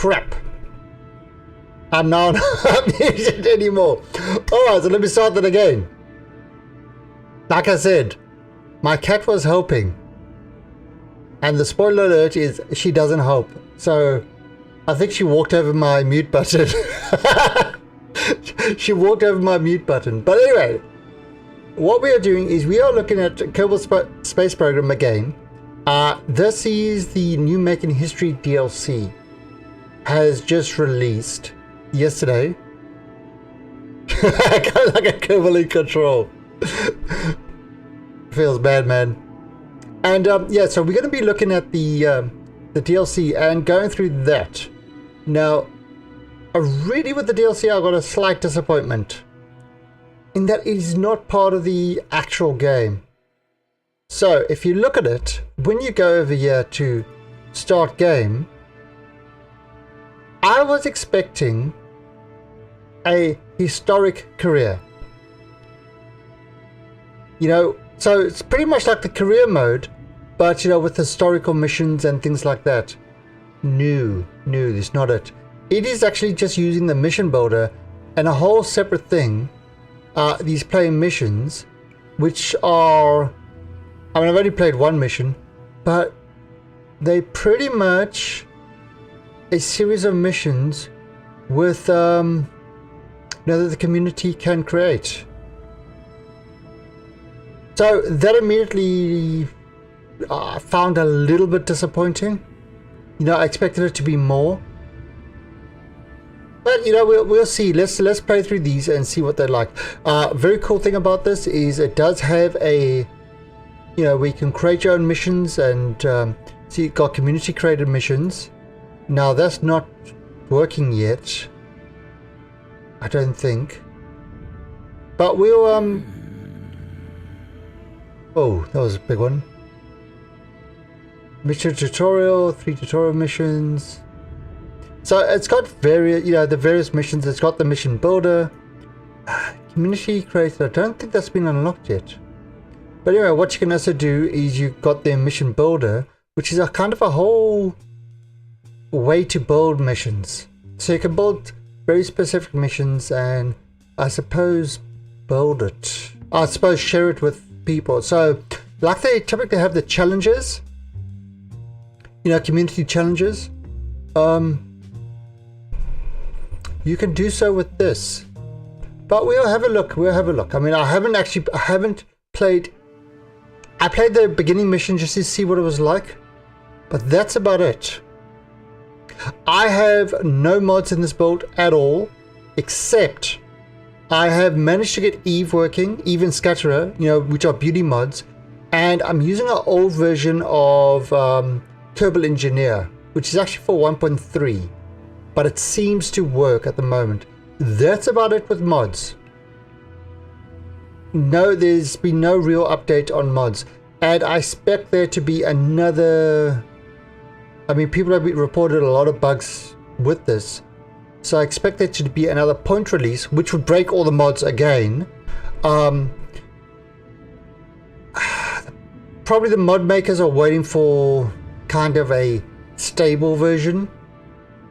crap. I'm now not muted anymore. Alright, so let me start that again. Like I said, my cat was helping. And the spoiler alert is she doesn't help. So I think she walked over my mute button. She walked over my mute button. But anyway, what we are doing is we are looking at Kerbals Space Program again. This is the new Making History DLC. Has just released yesterday. Kind of like a Kerbal in control. Feels bad, man. And yeah, so we're going to be looking at the DLC and going through that. Now, already with the DLC, I got a slight disappointment in that it is not part of the actual game. So if you look at it, when you go over here to start game, I was expecting a historic career. You know, so it's pretty much like the career mode, but you know, with historical missions and things like that. No, that's not it. It is actually just using the mission builder and a whole separate thing. These playing missions, which are, I mean, I've only played one mission, but they pretty much a series of missions with you know, that the community can create. So that immediately found a little bit disappointing. You know, I expected it to be more, but you know, we'll see. Let's play through these and see what they're like. Very cool thing about this is it does have a, you know, where you can create your own missions, and see, you've got community created missions. Now that's not working yet, I don't think, but we'll oh, that was a big one. Mission tutorial, 3 tutorial missions. So it's got various, you know, the various missions. It's got the mission builder, community created. I don't think that's been unlocked yet. But anyway, what you can also do is you've got the mission builder, which is a kind of a whole way to build missions. So you can build very specific missions and I suppose build it. I suppose share it with people. So like they typically have the challenges, you know, community challenges. You can do so with this, but we'll have a look. I mean, I haven't played. I played the beginning mission just to see what it was like, but that's about it. I have no mods in this build at all, except I have managed to get Eve working, Eve and Scatterer, you know, which are beauty mods, and I'm using an old version of Kerbal Engineer, which is actually for 1.3, but it seems to work at the moment. That's about it with mods. No, there's been no real update on mods, and I expect there to be another. I mean, people have reported a lot of bugs with this, so I expect there to be another point release, which would break all the mods again. Probably the mod makers are waiting for kind of a stable version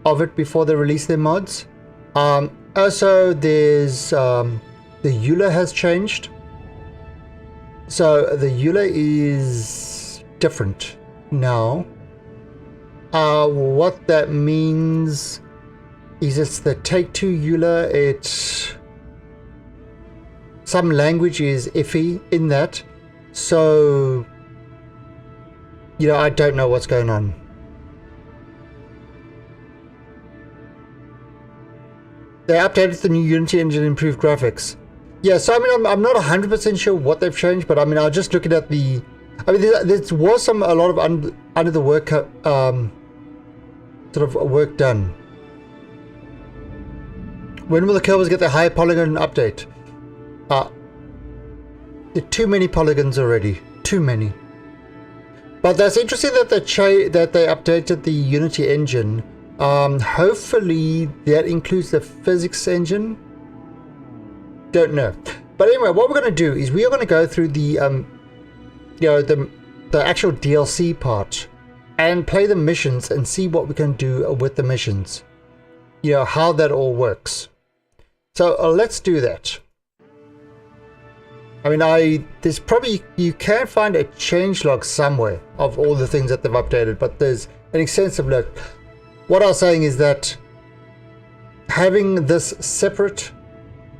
of it before they release their mods. Also, there's the EULA has changed, so the EULA is different now. What that means is it's the Take-Two EULA. It's some language is iffy in that, so you know, I don't know what's going on. They updated the new Unity engine, improved graphics. Yeah, so I mean, I'm not 100% sure what they've changed, but I mean, I was just looking at the. I mean, there was a lot of under the work, sort of work done. When will the Kerbals get their higher polygon update? There are too many polygons already. Too many. But that's interesting that they updated the Unity engine. Hopefully that includes the physics engine. Don't know. But anyway, what we're going to do is we are going to go through the you know, the actual DLC part and play the missions and see what we can do with the missions. you know, how that all works. So let's do that. I mean, there's probably, you can find a changelog somewhere of all the things that they've updated, but there's an extensive list. What I was saying is that having this separate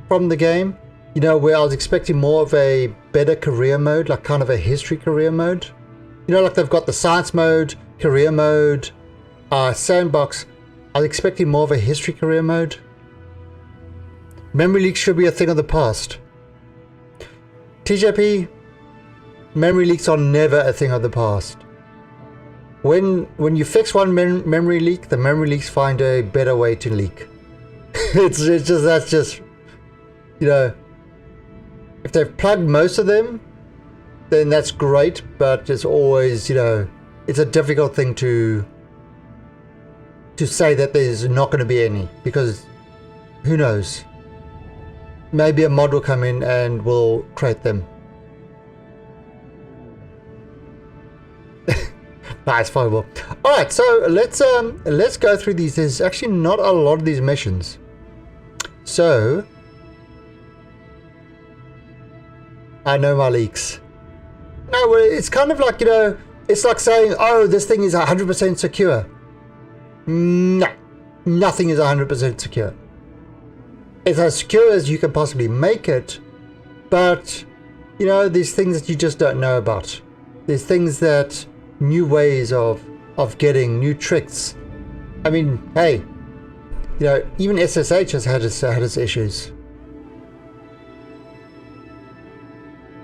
from the game, you know, where I was expecting more of a better career mode, like kind of a history career mode. You know, like they've got the science mode, career mode, sandbox. I was expecting more of a history career mode. Memory leaks should be a thing of the past. TJP, memory leaks are never a thing of the past. When you fix one memory leak, the memory leaks find a better way to leak. It's just, that's just, you know, if they've plugged most of them, then that's great, but it's always, you know, it's a difficult thing to say that there's not going to be any, because who knows? Maybe a mod will come in and will create them. Nice, fireball. Alright, so let's go through these. There's actually not a lot of these missions. So I know my leaks. No, it's kind of like, you know, it's like saying, oh, this thing is 100% secure. No, nothing is 100% secure. It's as secure as you can possibly make it, but, you know, there's things that you just don't know about. There's things that, new ways of getting, new tricks. I mean, hey, you know, even SSH has had its issues.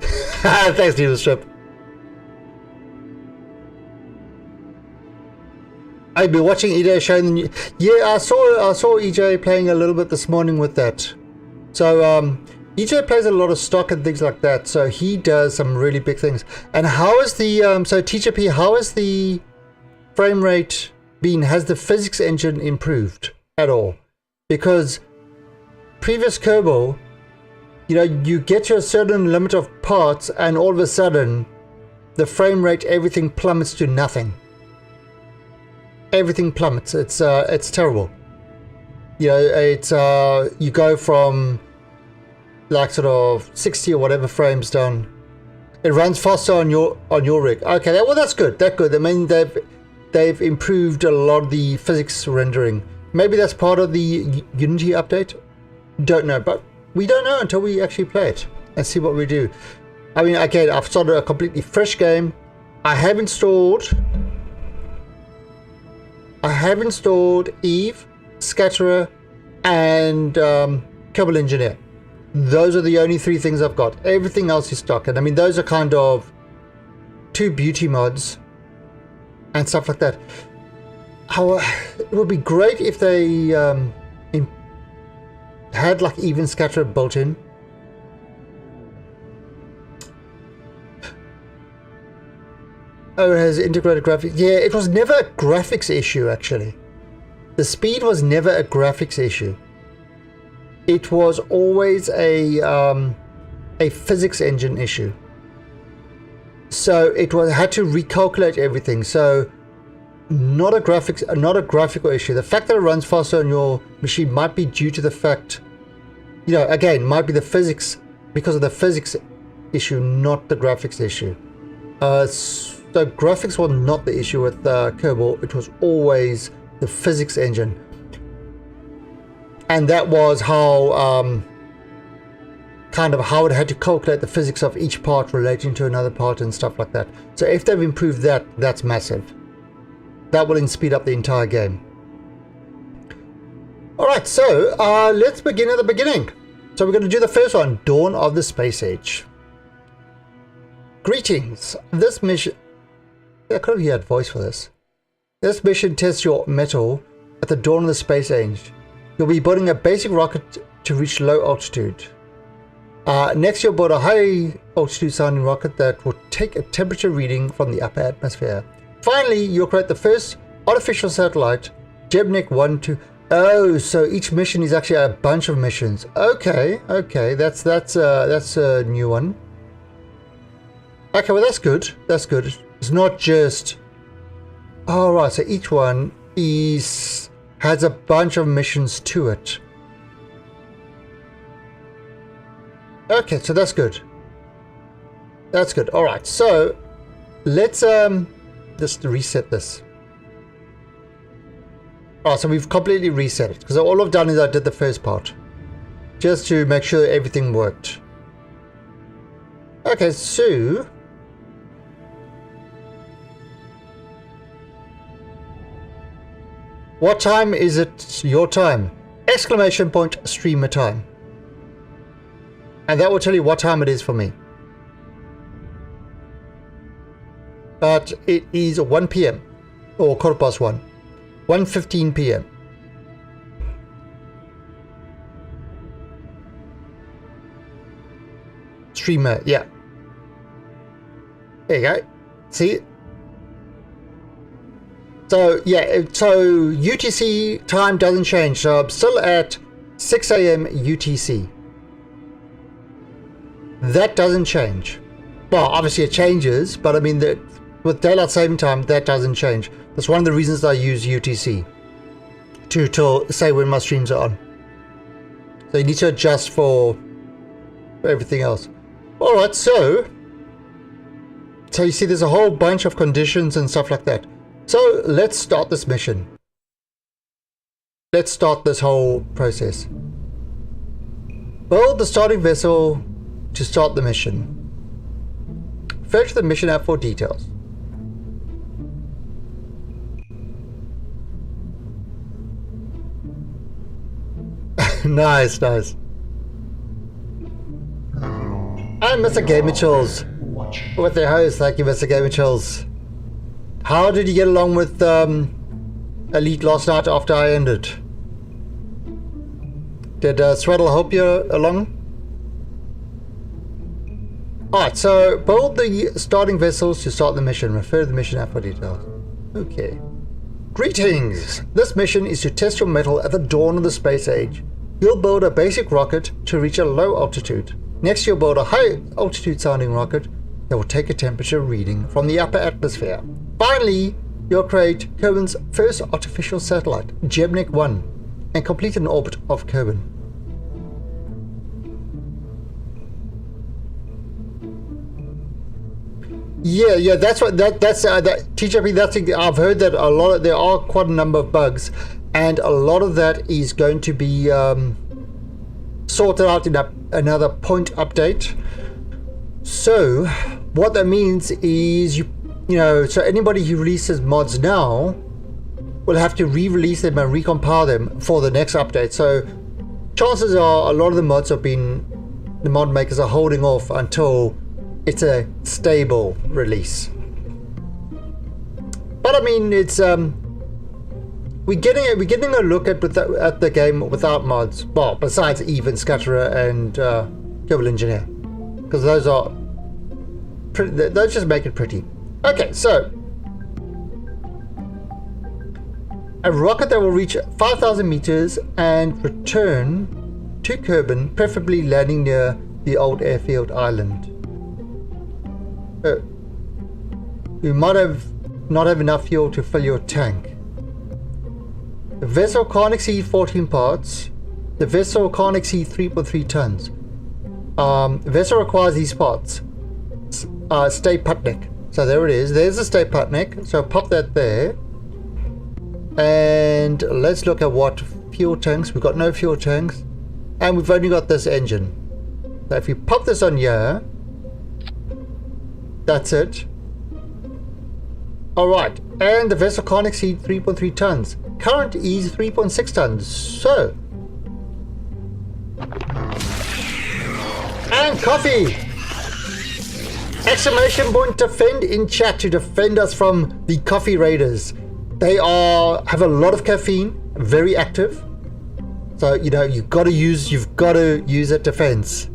Thanks, Needle Strip. I've been watching EJ showing the new. Yeah, I saw EJ playing a little bit this morning with that. So EJ plays a lot of stock and things like that. So he does some really big things. And how is the so TJP? How is the frame rate been? Has the physics engine improved at all? Because previous Kerbal, you know, you get to a certain limit of parts, and all of a sudden, the frame rate, everything plummets to nothing. Everything plummets. It's terrible. You know, it's you go from like sort of 60 or whatever frames down. It runs faster on your rig. Okay, well that's good. That's good. I mean, they've improved a lot of the physics rendering. Maybe that's part of the Unity update. Don't know, but we don't know until we actually play it and see what we do. I mean, again, I've started a completely fresh game. I have installed Eve, Scatterer, and Kerbal Engineer. Those are the only 3 things I've got. Everything else is stock, and I mean those are kind of 2 beauty mods and stuff like that. How it would be great if they had like even Scatterer built in. Oh, it has integrated graphics. Yeah, it was never a graphics issue, actually. The speed was never a graphics issue. It was always a physics engine issue. So it had to recalculate everything. So not a graphical issue. The fact that it runs faster on your machine might be due to the fact, you know, again, might be the physics, because of the physics issue, not the graphics issue. So graphics was not the issue with Kerbal. It was always the physics engine, and that was how kind of how it had to calculate the physics of each part relating to another part and stuff like that. So if they've improved that, that's massive. That will speed up the entire game. Alright, so let's begin at the beginning. So we're going to do the first one, Dawn of the Space Age. Greetings. This mission... I could have had voice for this. This mission tests your mettle at the dawn of the space age. You'll be building a basic rocket to reach low altitude. Next, you'll build a high altitude sounding rocket that will take a temperature reading from the upper atmosphere. Finally, you'll create the first artificial satellite, Jebnik 1, 2. Oh, so each mission is actually a bunch of missions. Okay, that's a new one. Okay, well that's good. That's good. It's not just... Oh, right, so each one is has a bunch of missions to it. Okay, so that's good. That's good. All right, so let's just reset this. Oh, so we've completely reset it because all I've done is I did the first part just to make sure everything worked. Okay, so what time is it your time? Exclamation point streamer time. And that will tell you what time it is for me. But it is 1 p.m. or 1:15. 1:15 p.m. Streamer, yeah. There you go. See? So, yeah, so UTC time doesn't change. So I'm still at 6 a.m. UTC. That doesn't change. Well, obviously it changes, but I mean, with daylight saving time, that doesn't change. That's one of the reasons I use UTC to say when my streams are on. So you need to adjust for everything else. All right, so you see there's a whole bunch of conditions and stuff like that. So let's start this mission. Let's start this whole process. Build the starting vessel to start the mission. Fetch the mission app for details. Nice, nice. And Mr. Gamer Chills with their host. Thank you, Mr. Gamer Chills. How did you get along with Elite last night after I ended? Did Sweddle help you along? Alright, so build the starting vessels to start the mission. Refer to the mission app for details. Okay. Greetings! This mission is to test your metal at the dawn of the space age. You'll build a basic rocket to reach a low altitude. Next, you'll build a high altitude sounding rocket that will take a temperature reading from the upper atmosphere. Finally, you'll create Kerbals' first artificial satellite, Gemnik 1, and complete an orbit of Kerbal. Yeah, that's what that's TJP. That's I've heard that a lot of there are quite a number of bugs, and a lot of that is going to be sorted out in another point update. So what that means is you know, so anybody who releases mods now will have to re-release them and recompile them for the next update. So chances are a lot of the mods have been, the mod makers are holding off until it's a stable release. But I mean, it's we're getting a look at the game without mods. Well, besides Even Scatterer and Kerbal Engineer, because those are pretty, those just make it pretty. Okay, so a rocket that will reach 5,000 meters and return to Kerbal, preferably landing near the old airfield island. You might not have enough fuel to fill your tank. The vessel can't exceed 14 parts. The vessel can't exceed 3.3 tons. The vessel requires these parts. Stay Putnik. So there it is. There's the Stay Putnik. So pop that there. And let's look at what fuel tanks. We've got no fuel tanks. And we've only got this engine. So if you pop this on here, that's it. Alright, and the vessel can't exceed 3.3 tons. Current is 3.6 tons. So, and coffee! Exclamation point defend in chat to defend us from the coffee raiders. They have a lot of caffeine, very active. So, you know, you've got to use a defense.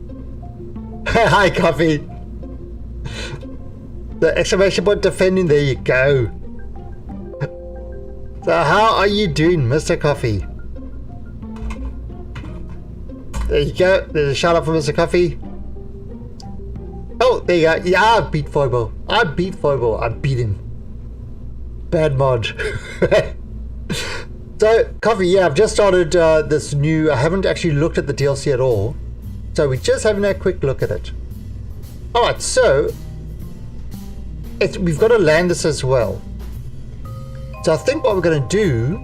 Hi, coffee! The exclamation point defending, there you go. So how are you doing, Mr. Coffee? There you go. There's a shout out for Mr. Coffee. Oh, there you go. Yeah, I beat Foible. I beat him. Bad mod. So So, Coffee, yeah, I've just started this new... I haven't actually looked at the DLC at all. So we're just having a quick look at it. Alright, so... we've got to land this as well. So I think what we're going to do...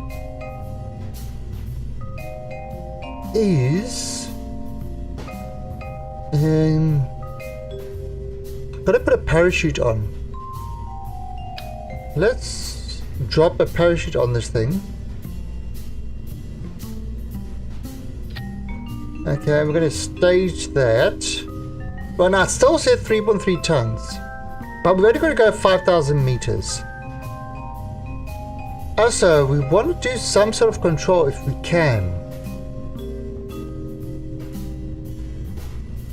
is... got to put a parachute on. Let's drop a parachute on this thing. Okay, we're going to stage that. Well, now it still said 3.3 tons, but we're only going to go 5,000 meters. Also, we want to do some sort of control if we can.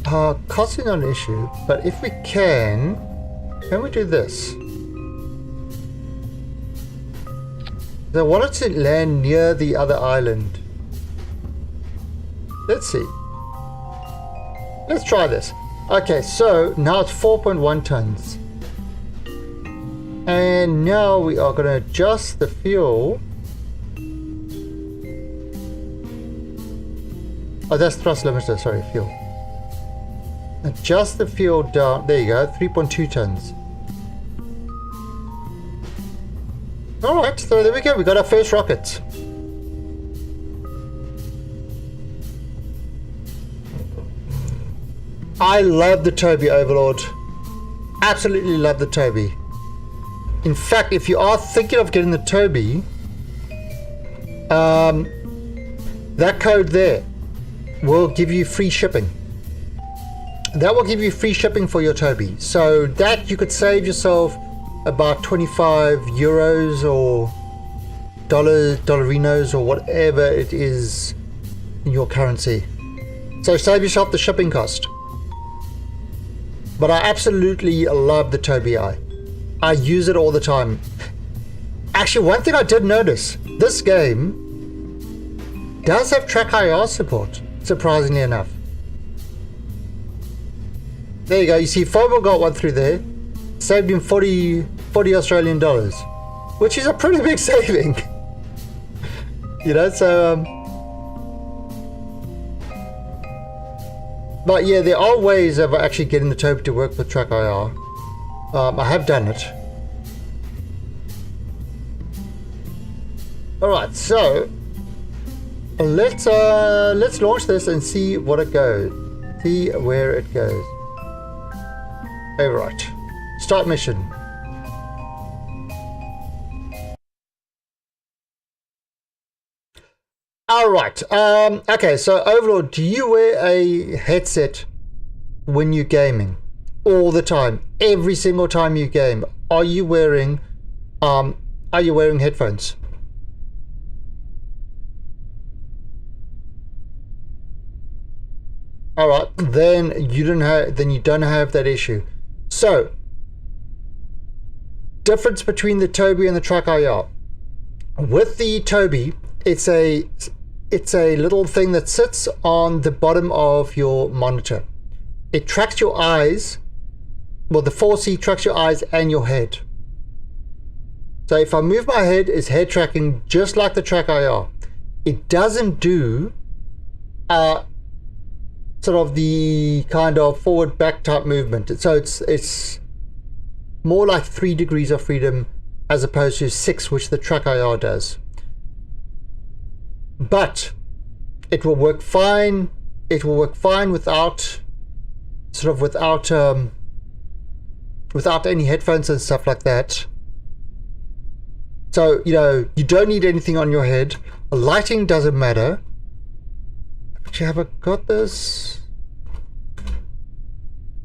Cost is not an issue, but if we can we do this? I wanted to land near the other island. Let's see. Let's try this. Okay, so now it's 4.1 tons. And now we are going to adjust the fuel. Oh, that's thrust limiter, sorry, fuel. Adjust the fuel down. There you go, 3.2 tons. Alright, so there we go. We got our first rocket. I love the Toby Overlord. Absolutely love the Toby. In fact, if you are thinking of getting the Toby, that code there will give you free shipping. That will give you free shipping for your Toby. So that you could save yourself about 25 euros or dollarinos or whatever it is in your currency. So save yourself the shipping cost. But I absolutely love the Toby Eye. I use it all the time. Actually, one thing I did notice, this game does have track IR support, surprisingly enough. There you go, you see Fobo got one through there, saved him 40 Australian dollars, which is a pretty big saving. You know, so but yeah, there are ways of actually getting the Toby to work with track IR. I have done it. Alright, so let's launch this and see what it goes. See where it goes. Alright. Start mission. Alright. Okay, so Overlord, do you wear a headset when you're gaming? All the time, every single time you game, are you wearing headphones? All right, then you don't have that issue. So, difference between the Toby and the Track IR. With the Toby, it's a little thing that sits on the bottom of your monitor. It tracks your eyes. Well, the 4C tracks your eyes and your head. So if I move my head, it's head tracking just like the Track IR. It doesn't do sort of the kind of forward back type movement. So it's more like 3 degrees of freedom as opposed to 6, which the Track IR does. But it will work fine. It will work fine without any headphones and stuff like that. So, you know, you don't need anything on your head. Lighting doesn't matter. But you haven't got this.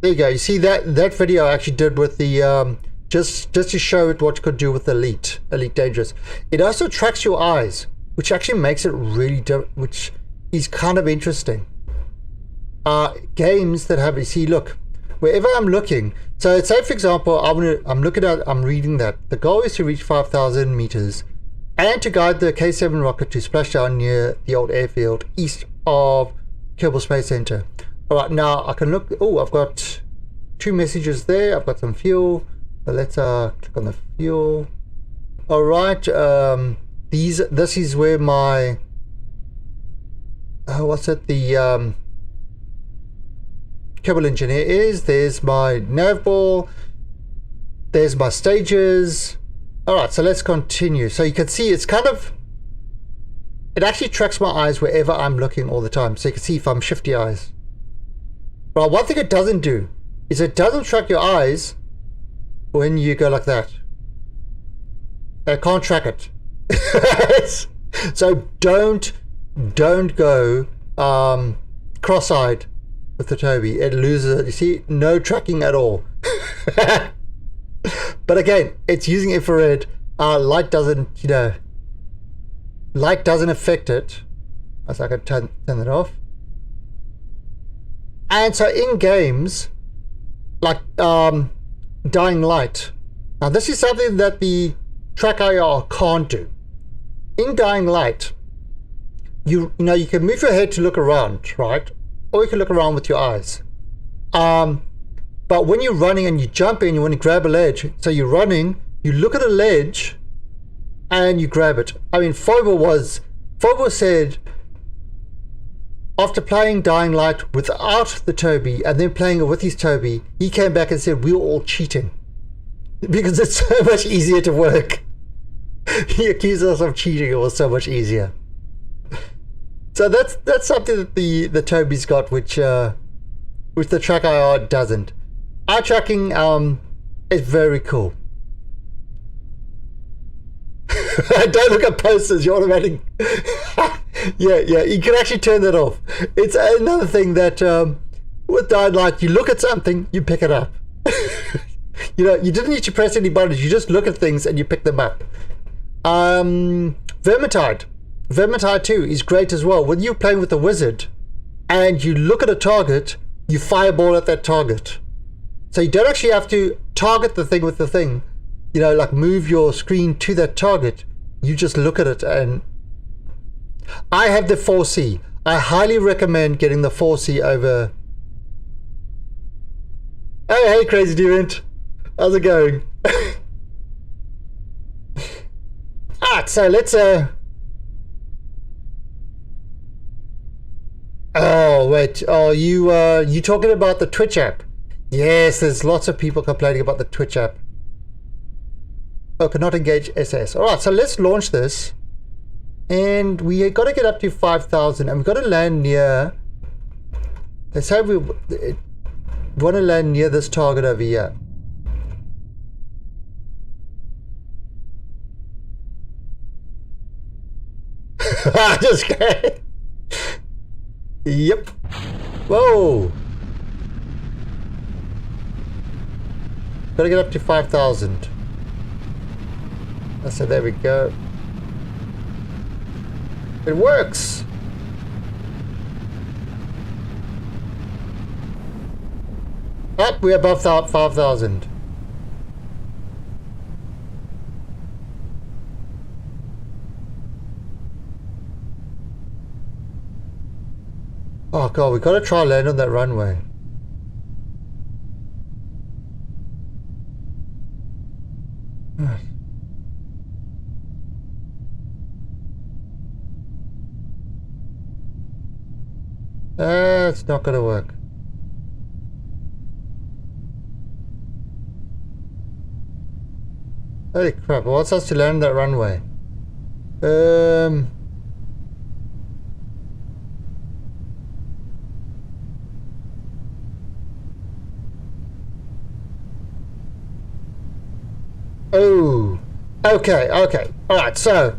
There you go. You see that video I actually did with the just to show it what you could do with Elite Dangerous. It also tracks your eyes, which actually makes it really which is kind of interesting. Games that have, you see, look, wherever I'm looking, so say for example I'm reading that the goal is to reach 5,000 meters and to guide the K7 rocket to splash down near the old airfield east of Kerbals Space Center. Alright, now I can look. Oh, I've got 2 messages there. I've got some fuel, but let's click on the fuel. Alright, This is where my what's it, the Kerbal engineer is. There's my nav ball, there's my stages. All right, so let's continue. So you can see it's kind of, it actually tracks my eyes wherever I'm looking all the time. So you can see if I'm shifty eyes. But one thing it doesn't do is it doesn't track your eyes when you go like that. It can't track it. So don't go cross-eyed with the Toby. It loses it. You see, no tracking at all. But again, it's using infrared. Light doesn't, light doesn't affect it. So I can turn it off. And so in games like Dying Light, now this is something that the Track IR can't do. In Dying Light, you can move your head to look around, right? Or you can look around with your eyes. But when you're running and you jump in, you want to grab a ledge. So you're running, you look at a ledge, and you grab it. I mean, Phobos said, after playing Dying Light without the Toby and then playing it with his Toby, he came back and said we were all cheating because it's so much easier to work. He accused us of cheating. It was so much easier. So that's something that the Toby's got, which the Track IR doesn't. Eye tracking is very cool. Don't look at posters. You're automatic. yeah, you can actually turn that off. It's another thing that with Dying Light, you look at something, you pick it up. You didn't need to press any buttons. You just look at things and you pick them up. Vermintide 2 is great as well. When you're playing with the wizard and you look at a target, you fireball at that target. So you don't actually have to target the thing with the thing, like move your screen to that target. You just look at it. And I have the 4C. I highly recommend getting the 4C over. Hey, Crazy Deviant. How's it going? Alright, so let's oh wait, you talking about the Twitch app? Yes, there's lots of people complaining about the Twitch app. Oh, cannot engage SS. Alright, so let's launch this. And we got to get up to 5,000 and we've got to land near, let's say we want to land near this target over here. Just kidding. Yep. Whoa. Gotta get up to 5,000. So there we go. It works. Up, we're above 5,000. Oh god, we gotta try land on that runway. It's not gonna work. Holy crap, what's us to land that runway? Oh, okay, alright, so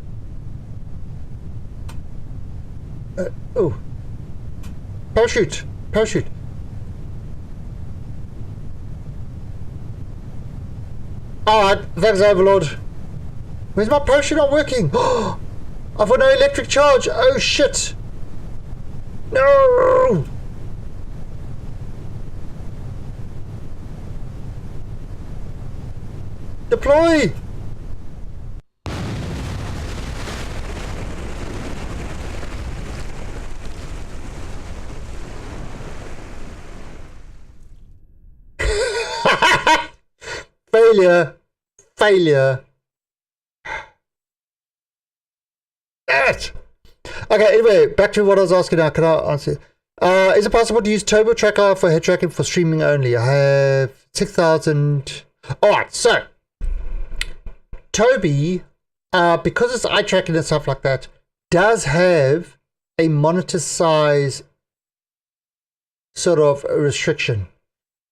oh, parachute. Alright, thanks Overlord. Where's my parachute not working? I've got no electric charge. Oh shit. No. Deploy. Failure. it! Okay, anyway, back to what I was asking now. Can I answer? Is it possible to use Turbo Tracker for head tracking for streaming only? I have 6,000. Alright, so Toby, because it's eye tracking and stuff like that, does have a monitor size sort of restriction.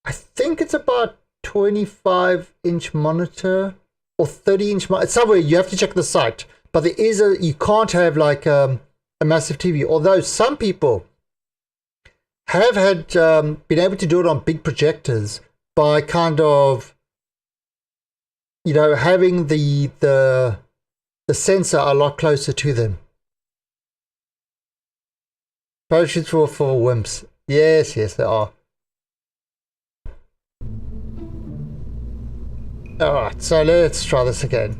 I think it's about 25-inch monitor or 30-inch monitor. Somewhere you have to check the site, but there is you can't have like a massive TV. Although some people have had been able to do it on big projectors by kind of, you know, having the sensor a lot closer to them. Parachutes for wimps. Yes, there are. Alright, so let's try this again.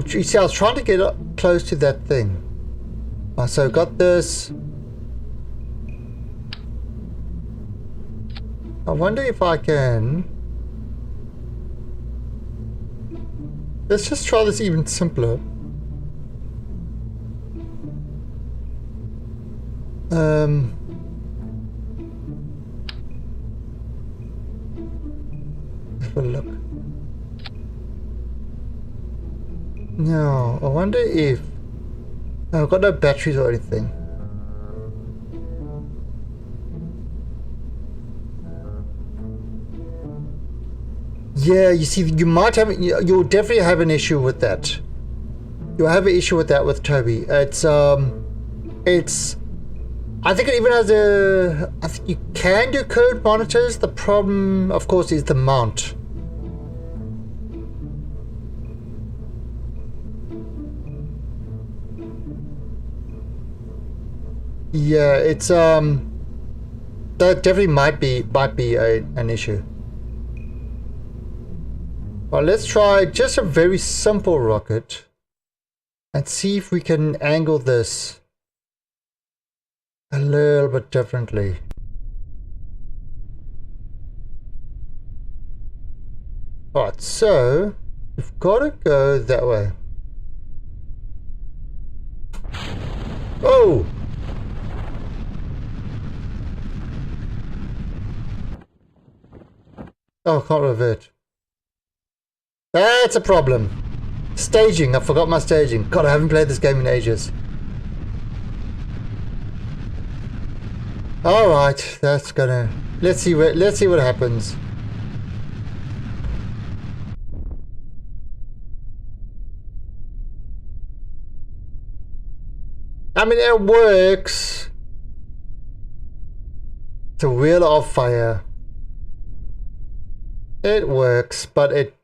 You see, I was trying to get up close to that thing. So got this. I wonder if I can. Let's just try this even simpler. Have a look. No, I wonder if I've got no batteries or anything. Yeah, you see, you might have, you'll definitely have an issue with that. You'll have an issue with that with Toby. It's I think it even has I think you can do curved monitors. The problem, of course, is the mount. Yeah, it's that definitely might be an issue. Well, let's try just a very simple rocket and see if we can angle this a little bit differently. Alright, so we've got to go that way. Oh! Oh, I can't revert. That's a problem. Staging, I forgot my staging. God, I haven't played this game in ages. Alright, that's gonna... Let's see what happens. I mean, it works. It's a wheel of fire. It works, but it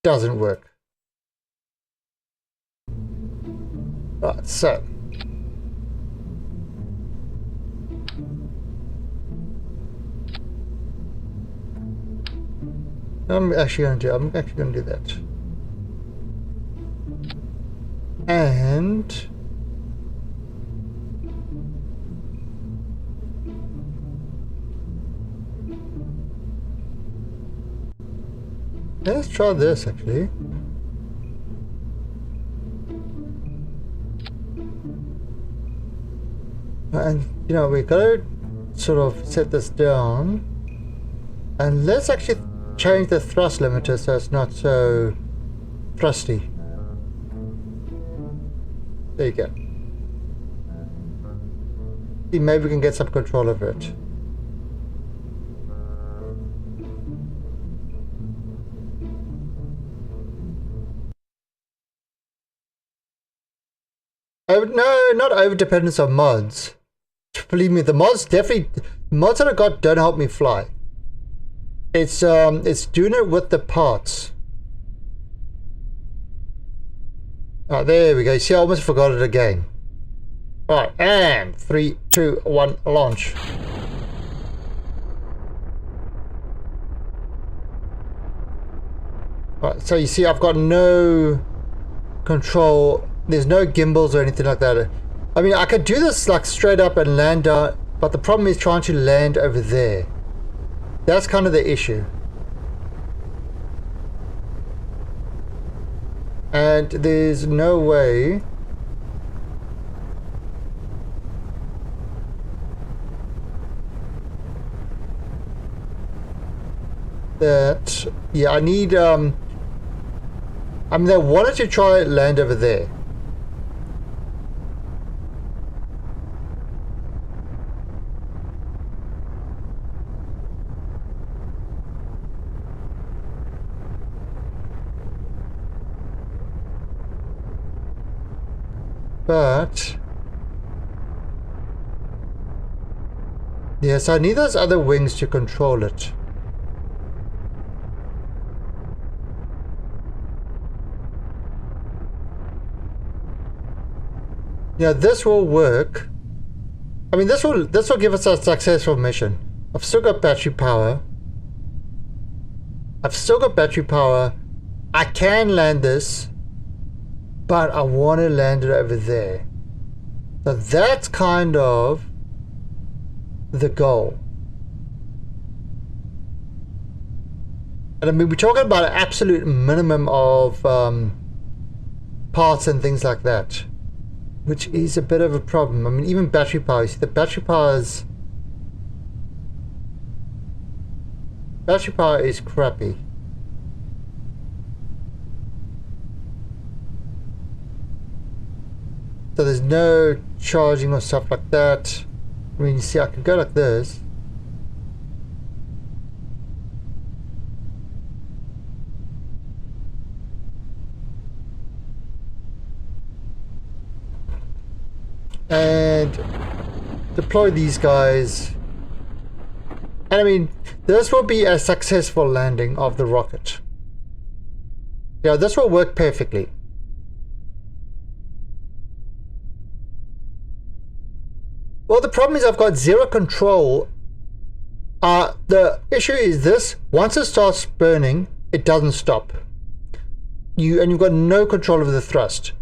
doesn't work. Right, so I'm actually gonna do that. And let's try this actually. And you know, we gotta sort of set this down, and let's actually change the thrust limiter so it's not so thrusty. There you go. See, maybe we can get some control over it. No, not over dependence on mods. Believe me, the mods that I got don't help me fly. It's doing it with the parts. Oh, there we go. See, I almost forgot it again. Alright, and 3, 2, 1, launch. Alright, so you see I've got no control. There's no gimbals or anything like that. I mean, I could do this like straight up and land down, but the problem is trying to land over there. That's kind of the issue. And there's no way that, yeah, I need, I mean, they wanted to try land over there. But yes, I need those other wings to control it. Yeah, this will work. I mean, this will give us a successful mission. I've still got battery power. I can land this, but I want to land it over there. So that's kind of the goal. And I mean, we're talking about an absolute minimum of parts and things like that, which is a bit of a problem. I mean, even battery power, you see, the battery power is crappy. So there's no charging or stuff like that. I mean, you see, I can go like this. And deploy these guys. And I mean, this will be a successful landing of the rocket. Yeah, this will work perfectly. Well, the problem is I've got zero control. The issue is this: once it starts burning, it doesn't stop. You've got no control over the thrust.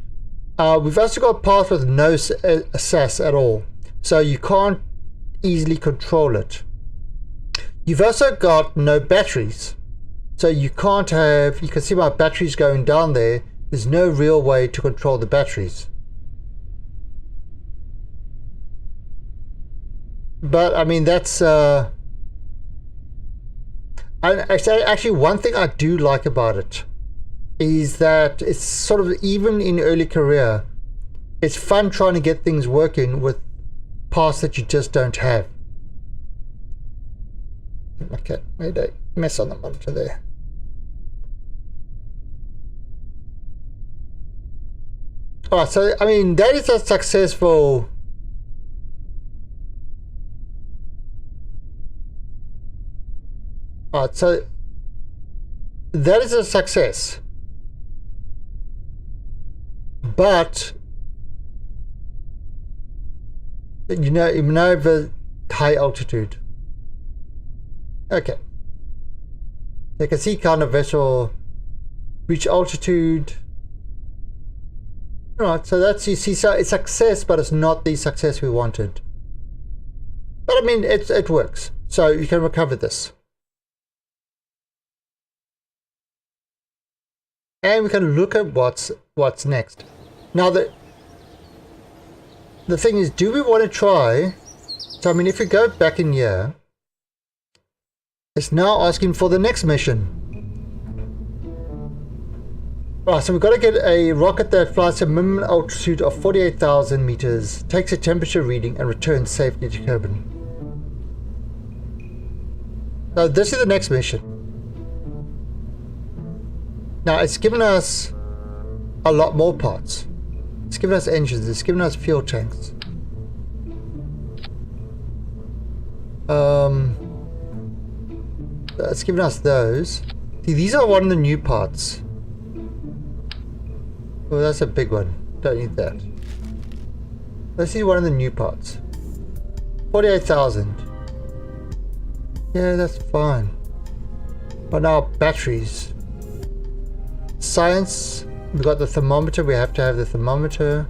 We've also got parts with no SAS at all, so you can't easily control it. You've also got no batteries, so you can't have. You can see my batteries going down there. There's no real way to control the batteries. But I mean, that's actually one thing I do like about it is that it's sort of, even in early career, it's fun trying to get things working with parts that you just don't have. Okay, made a mess on the monitor there. Alright, so I mean, that is a successful. Alright, so that is a success. But you know, over high altitude. Okay. You can see kind of vessel reach altitude. Alright, so that's, you see, so it's success, but it's not the success we wanted. But I mean, it works. So you can recover this. And we can look at what's next. Now the thing is, do we want to try? So I mean, if we go back in here, it's now asking for the next mission. Right, so we've got to get a rocket that flies to a minimum altitude of 48,000 meters, takes a temperature reading, and returns safely to Kerbal. So this is the next mission. Now it's given us a lot more parts. It's given us engines, it's given us fuel tanks. It's given us those. See, these are one of the new parts. Oh, that's a big one. Don't need that. Let's see one of the new parts. 48,000. Yeah, that's fine. But now batteries. Science, we've got the thermometer, we have to have the thermometer.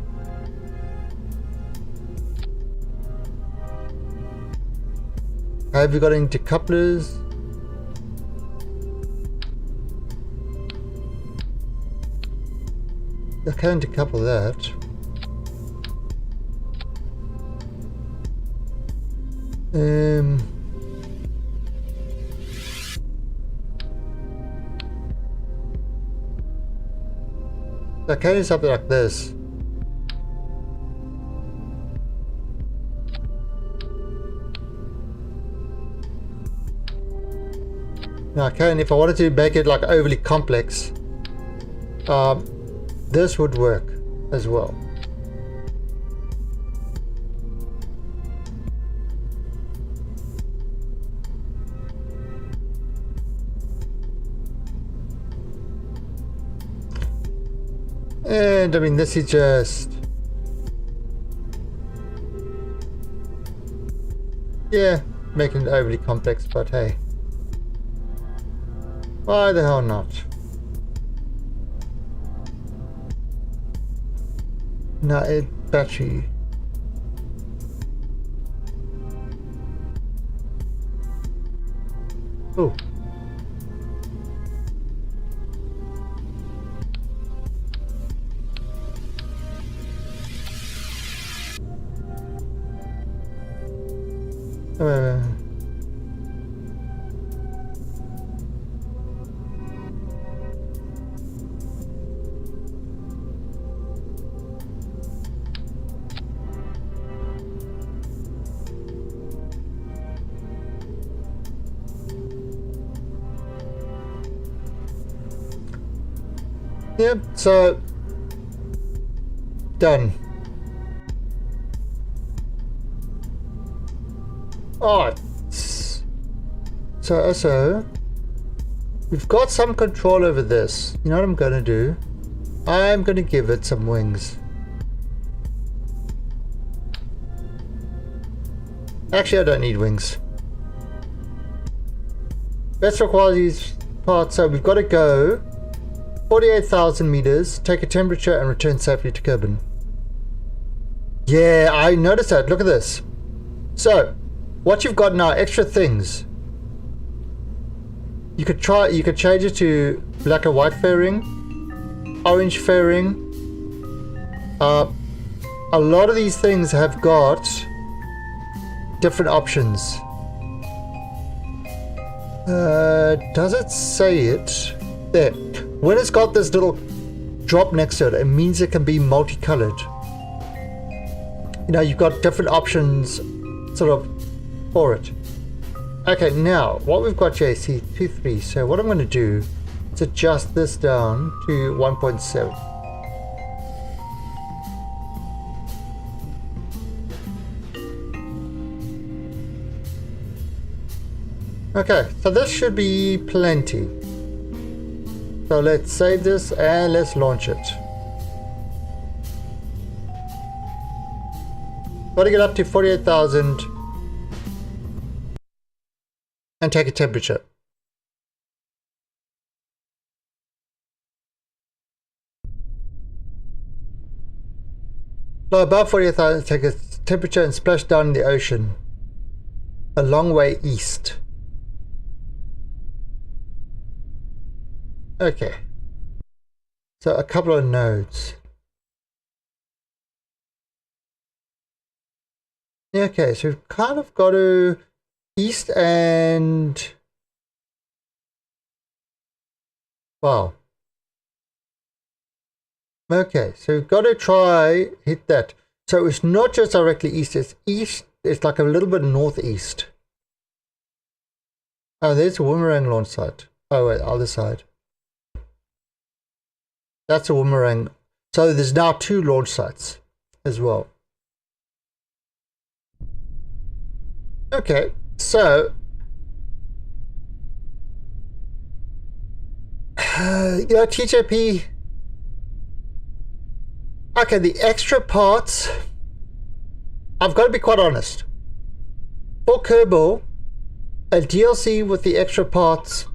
Have we got any decouplers? I can decouple that. I can do something like this. Now I can, if I wanted to make it like overly complex, this would work as well. And I mean, this is just, yeah, making it overly complex, but hey, why the hell not? No, battery. Oh. Yep, so done. Alright. So we've got some control over this. You know what I'm gonna do? I'm gonna give it some wings. Actually, I don't need wings. Best for qualities part, so we've got to go 48,000 meters, take a temperature and return safely to Kerbin. Yeah, I noticed that. Look at this. So, what you've got now, extra things. You could change it to black and white fairing, orange fairing. A lot of these things have got different options. Does it say it? There. When it's got this little drop next to it, it means it can be multicolored. You know, you've got different options sort of for it. Okay, now what we've got here is 2.3. So what I'm going to do is adjust this down to 1.7. Okay, so this should be plenty. So let's save this and let's launch it. Got to get up to 48,000 and take a temperature. So above 48,000, take a temperature and splash down in the ocean a long way east. Okay, so a couple of nodes. Okay, so we've kind of got to east and wow. Okay, so we've got to try hit that. So it's not just directly east, it's east, it's like a little bit northeast. Oh, there's a boomerang launch site. Oh wait, other side. That's a boomerang. So there's now 2 launch sites as well. Okay, so you know, TJP. Okay, the extra parts, I've got to be quite honest. For Kerbal, a DLC with the extra parts,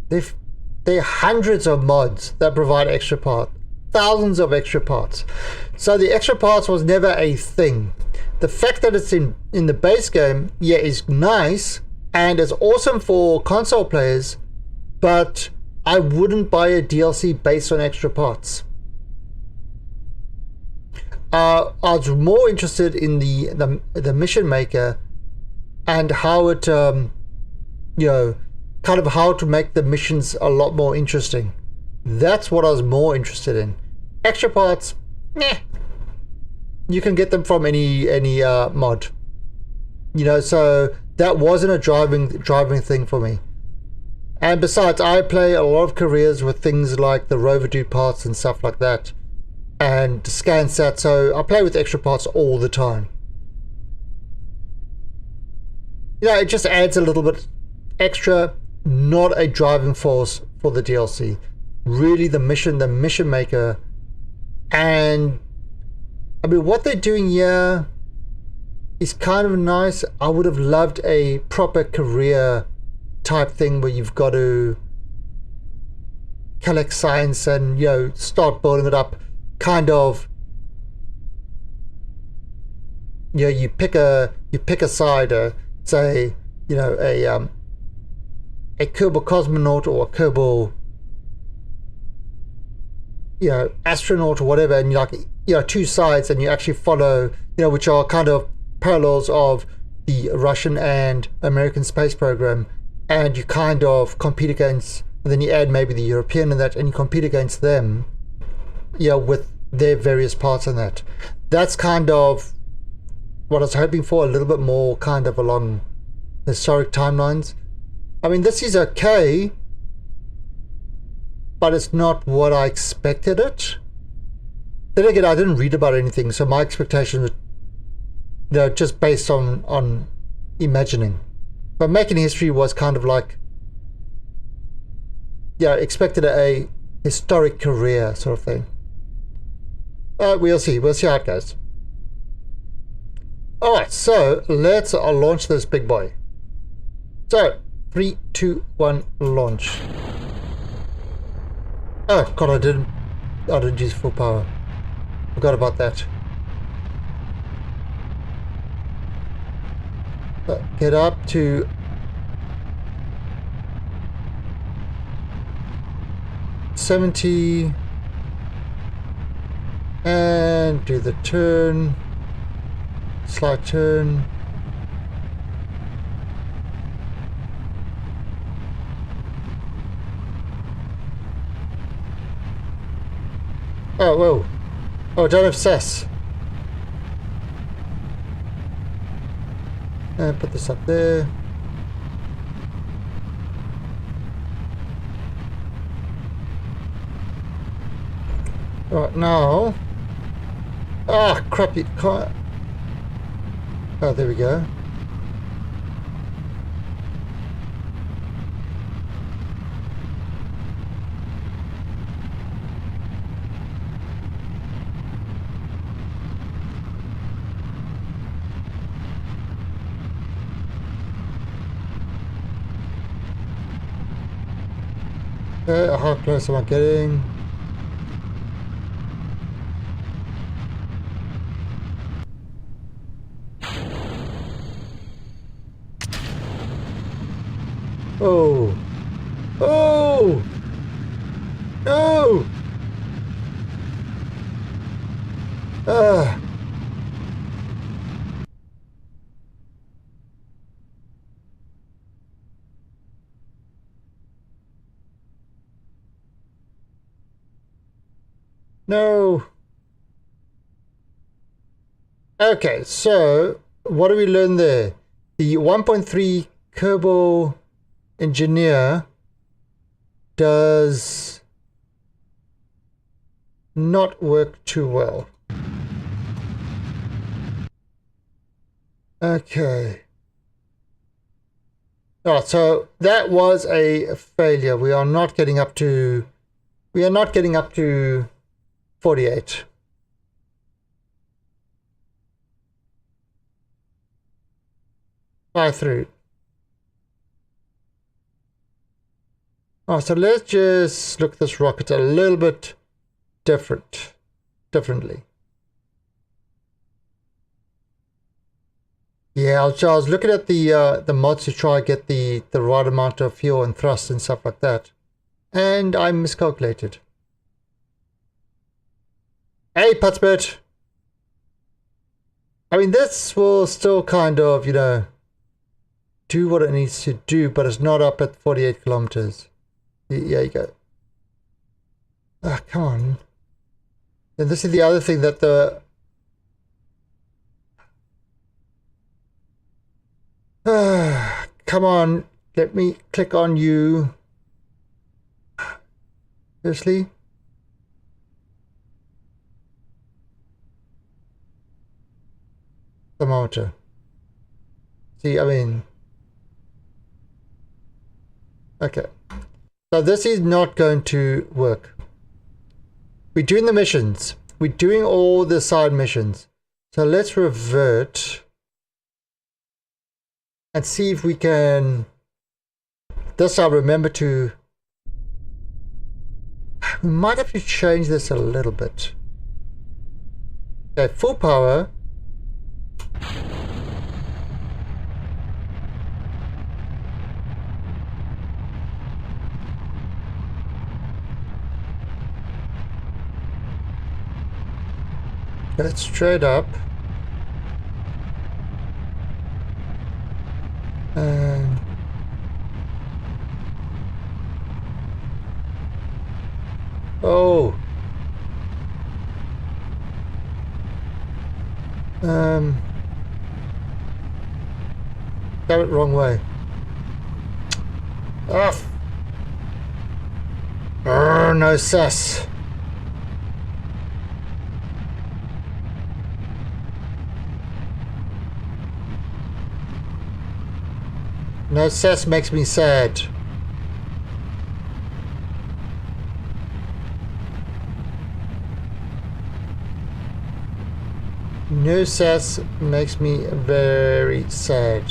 there are hundreds of mods that provide extra parts, thousands of extra parts. So the extra parts was never a thing. The fact that it's in the base game, yeah, is nice and is awesome for console players, but I wouldn't buy a DLC based on extra parts. I was more interested in the mission maker and how it, you know, kind of how to make the missions a lot more interesting. That's what I was more interested in. Extra parts, meh. You can get them from any mod. You know, so that wasn't a driving thing for me. And besides, I play a lot of careers with things like the Rover Dude parts and stuff like that, and ScanSat, so I play with extra parts all the time. You know, it just adds a little bit extra, not a driving force for the DLC. Really the mission maker. And I mean, what they're doing here is kind of nice. I would have loved a proper career type thing where you've got to collect science and, you know, start building it up. Kind of, you know, you pick a side, say, you know, a Kerbal cosmonaut or a Kerbal, you know, astronaut or whatever, and you like, you know, two sides, and you actually follow, you know, which are kind of parallels of the Russian and American space program, and you kind of compete against, and then you add maybe the European and that, and you compete against them, you know, with their various parts in that. That's kind of what I was hoping for, a little bit more kind of along historic timelines. I mean, this is okay, but it's not what I expected it. Then again, I didn't read about anything, so my expectations were, you know, just based on imagining. But Making History was kind of like, yeah, expected a historic career sort of thing. We'll see how it goes. Alright, so let's launch this big boy. So 3, 2, 1, launch. Oh god, I didn't use full power. Forgot about that. Get up to $70 and do the turn, slight turn. Oh, whoa. Oh, don't obsess. And put this up there. Right, now. Ah, crap, you can't. Oh, there we go. Okay, how close am I getting? Oh! Oh! No! Ah! No! Okay, so what do we learn there? The 1.3 Kerbal engineer does not work too well. Okay. Alright, so that was a failure. We are not getting up to 48. Fly through. Alright, so let's just look at this rocket a little bit differently. Yeah, I was looking at the mods to try and get the right amount of fuel and thrust and stuff like that, and I miscalculated. Hey, Putzbert! I mean, this will still kind of, you know, do what it needs to do, but it's not up at 48 kilometers. There you go. Ah, come on. And this is the other thing that the... come on. Let me click on you. Seriously? Thermometer. See, I mean... Okay. So this is not going to work. We're doing the missions. We're doing all the side missions. So let's revert and see if we can... This I'll remember to... We might have to change this a little bit. Okay, full power. Let's straight up. And oh. Got it wrong way. Oh. No sass. No sass makes me sad. No sass makes me very sad.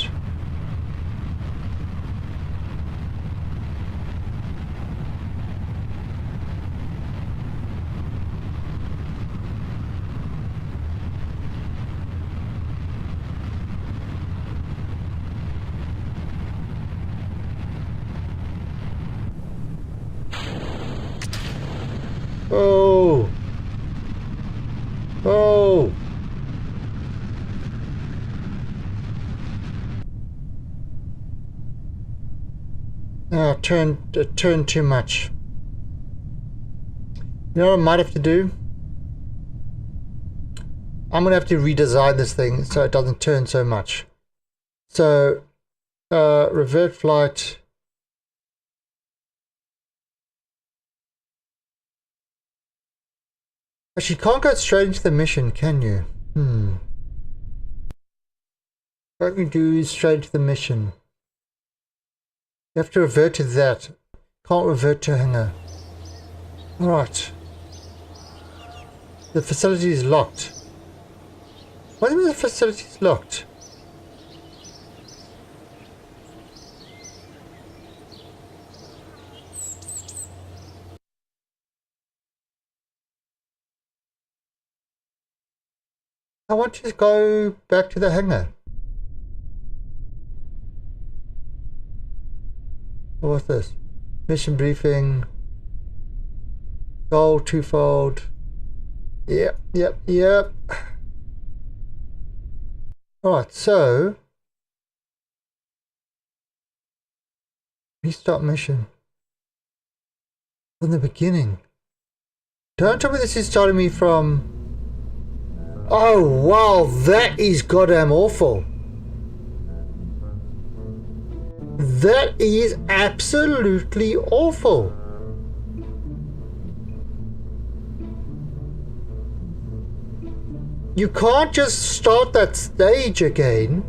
Oh. Oh. Oh, turn too much. You know what I might have to do? I'm gonna have to redesign this thing so it doesn't turn so much. So, revert flight. Actually, you can't go straight into the mission, can you? What can you do straight into the mission? You have to revert to that. Can't revert to hangar. Alright. The facility is locked. Why do you mean the facility is locked? I want to go back to the hangar. What's this? Mission briefing. Goal twofold. Yep. Alright, so restart mission. From the beginning. Don't tell me this is starting me from... Oh wow, that is goddamn awful. That is absolutely awful. You can't just start that stage again.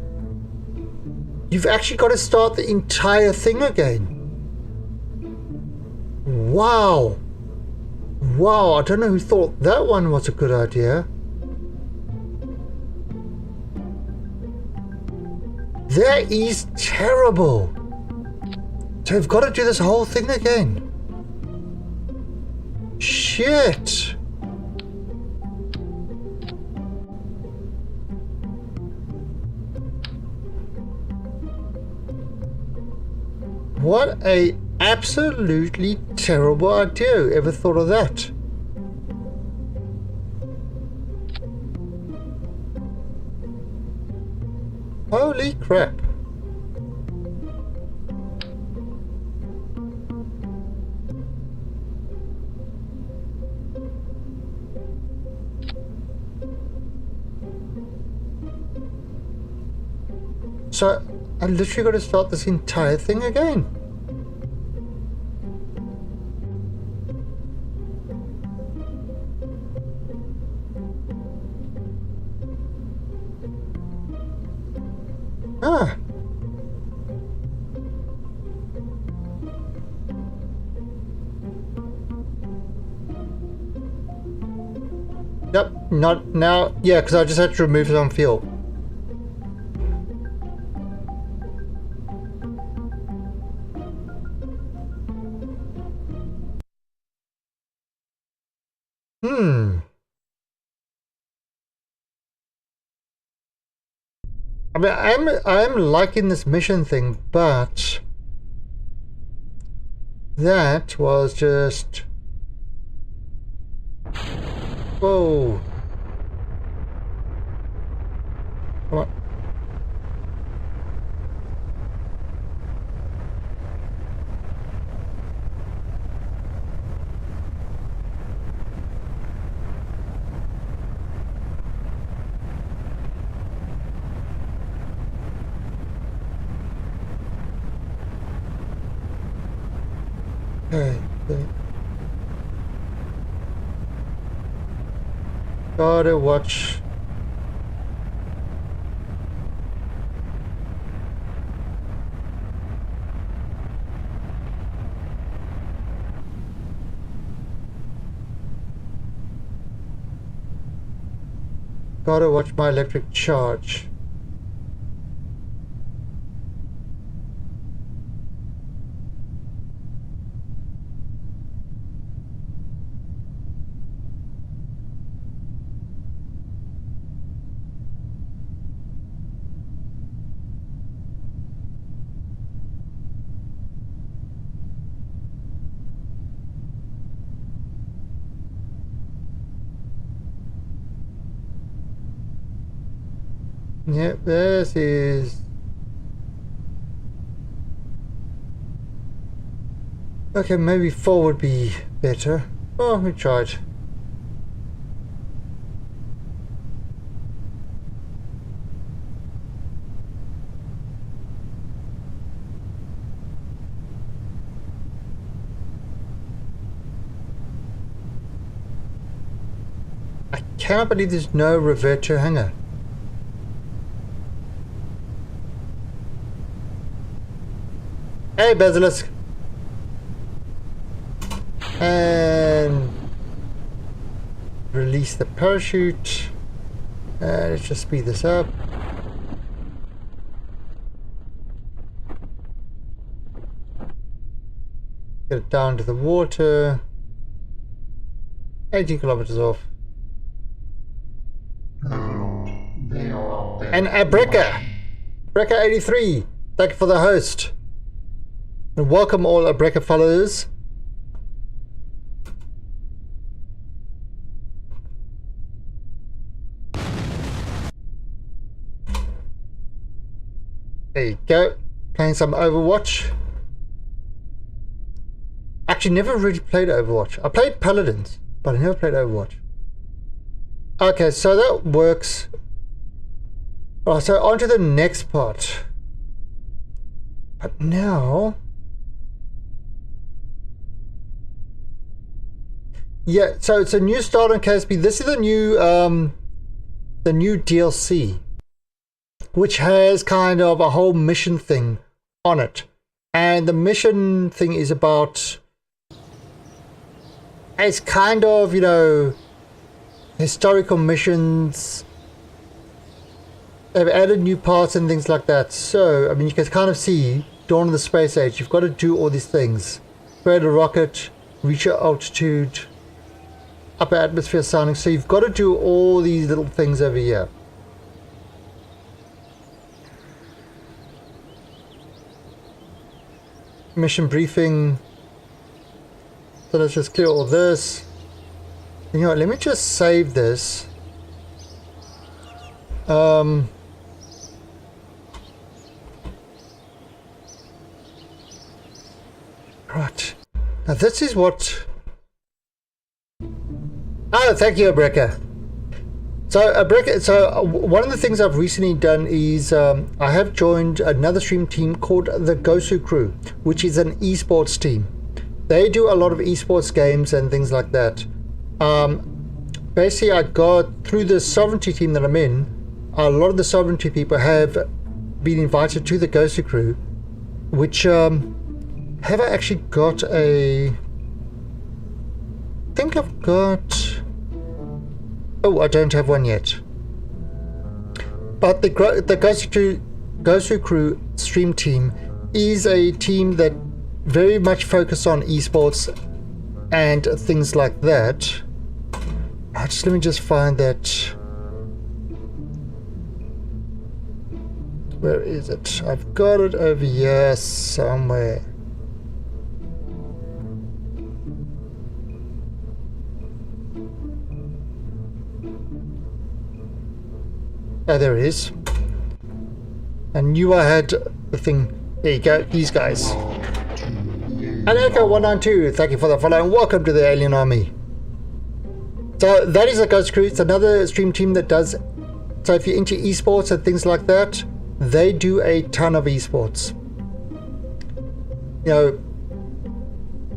You've actually got to start the entire thing again. Wow. Wow, I don't know who thought that one was a good idea. That is terrible. So we've got to do this whole thing again. Shit. What a absolutely terrible idea. Who ever thought of that? Holy crap. So I literally got to start this entire thing again. Ah. Yep, not now. Yeah, because I just had to remove some fuel. I mean, I am liking this mission thing, but that was just... Whoa. Come on. Okay. Gotta watch. Gotta watch my electric charge. Yep, this is... Okay, maybe 4 would be better. Oh, we tried. I cannot believe there's no revert to hangar. Hey, Basilisk. And release the parachute. Let's just speed this up. Get it down to the water. 18 kilometers off. And Abreka! Abreka 83! Thank you for the host. And welcome all Abreka followers. There you go. Playing some Overwatch. Actually, never really played Overwatch. I played Paladins, but I never played Overwatch. Okay, so that works. Alright, so on to the next part. But now... Yeah, so it's a new start on KSP. This is the new DLC, which has kind of a whole mission thing on it. And the mission thing is about... It's kind of, you know, historical missions. They've added new parts and things like that. So, I mean, you can kind of see Dawn of the Space Age. You've got to do all these things. Spread a rocket, reach your altitude, upper atmosphere sounding. So you've got to do all these little things over here. Mission briefing. So let's just clear all this. You know what, let me just save this. Right. Now this is what... Oh, thank you, Abreka. One of the things I've recently done is I have joined another stream team called the Gosu Crew, which is an esports team. They do a lot of esports games and things like that. Basically, I got through the sovereignty team that I'm in. A lot of the sovereignty people have been invited to the Gosu Crew, which have I actually got a? I think I've got. Oh, I don't have one yet. But the Gosu Crew stream team is a team that very much focus on esports and things like that. Let me just find that. Where is it? I've got it over here somewhere. Oh, there it is. I knew I had the thing. There you go, these guys. And Echo192, thank you for the follow and welcome to the Alien Army. So that is a Ghost Crew. It's another stream team that does. So if you're into esports and things like that, they do a ton of esports. You know,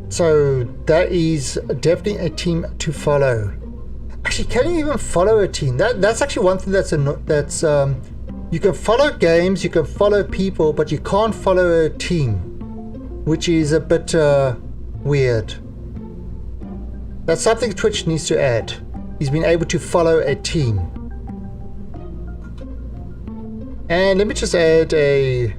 so that is definitely a team to follow. Actually, can you even follow a team? That's actually one thing that's you can follow games, you can follow people, but you can't follow a team, which is a bit weird. That's something Twitch needs to add. He's been able to follow a team. And let me just add a.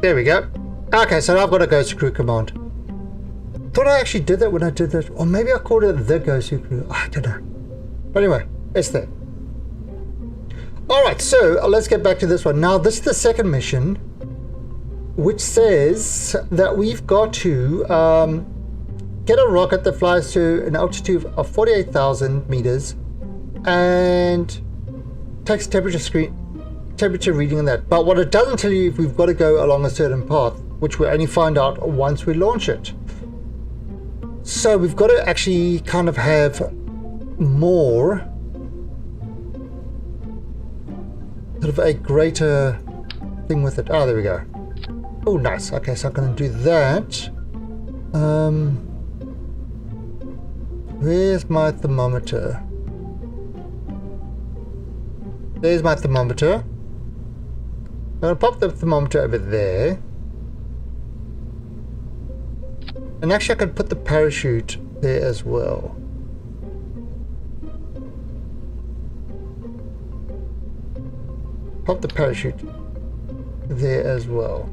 There we go. Okay, so now I've got a Ghost Crew command. Thought I actually did that when I did that. Or maybe I called it the Ghost Crew. I don't know. But anyway, it's there. Alright, so let's get back to this one. Now, this is the second mission, which says that we've got to get a rocket that flies to an altitude of 48,000 meters and takes temperature reading on that. But what it doesn't tell you if we've got to go along a certain path, which we'll only find out once we launch it. So we've got to actually kind of have more, sort of a greater thing with it. Oh, there we go. Oh, nice. Okay, so I'm going to do that. Where's my thermometer? There's my thermometer. I'm going to pop the thermometer over there. And actually I could put the parachute there as well. Pop the parachute there as well.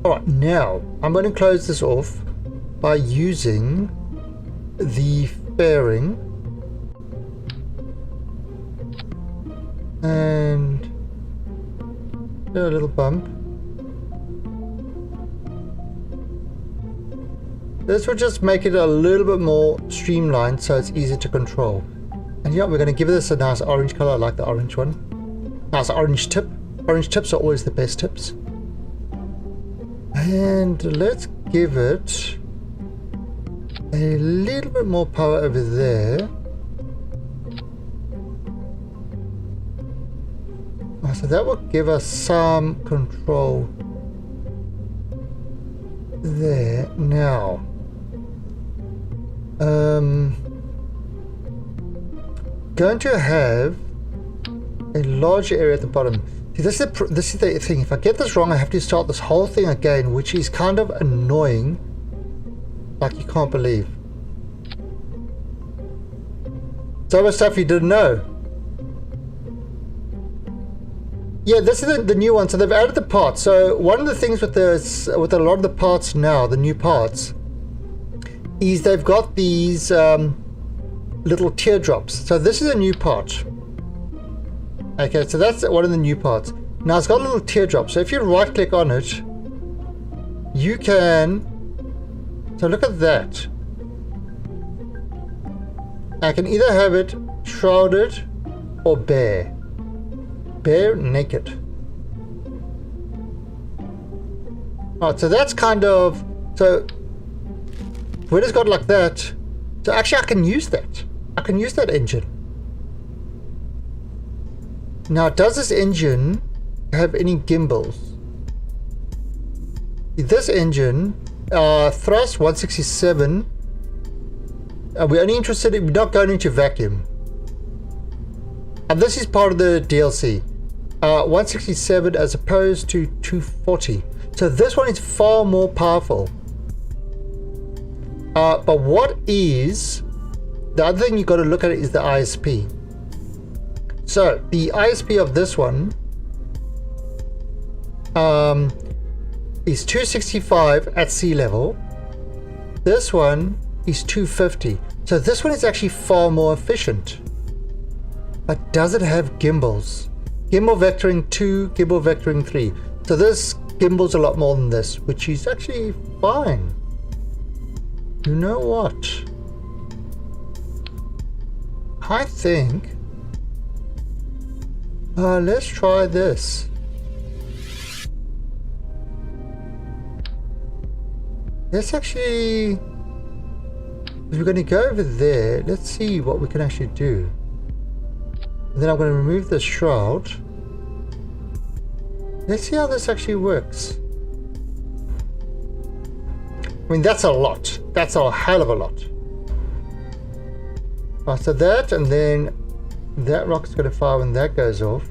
Alright, now I'm going to close this off by using the fairing and a little bump. This will just make it a little bit more streamlined so it's easier to control. And yeah, we're going to give this a nice orange color. I like the orange one. Nice orange tip. Orange tips are always the best tips. And let's give it a little bit more power over there. Oh, so that will give us some control there. Now, going to have a large area at the bottom. See, this is the thing. If I get this wrong, I have to start this whole thing again, which is kind of annoying, like you can't believe. So much stuff you didn't know. Yeah, this is the new one. So they've added the parts. So one of the things with this, with a lot of the parts now, the new parts, is they've got these little teardrops. So this is a new part. Okay, so that's one of the new parts. Now it's got a little teardrop. So if you right click on it, you can, so look at that. I can either have it shrouded or bare. Bare naked. Alright, so that's kind of, so when it's got like that, so actually I can use that. I can use that engine. Now, does this engine have any gimbals? This engine, thrust 167. We're only interested in, we're not going into vacuum. And this is part of the DLC. 167 as opposed to 240. So this one is far more powerful. But what is, the other thing you got to look at is the ISP. So the ISP of this one is 265 at sea level. This one is 250. So this one is actually far more efficient. But does it have gimbals? Gimbal vectoring 2, gimbal vectoring 3. So this gimbal's a lot more than this, which is actually fine. You know what? I think let's try this. Let's actually, if we're going to go over there, let's see what we can actually do. And then I'm going to remove the shroud. Let's see how this actually works. I mean, that's a lot. That's a hell of a lot. Right, so that, and then that rocket's going to fire when that goes off.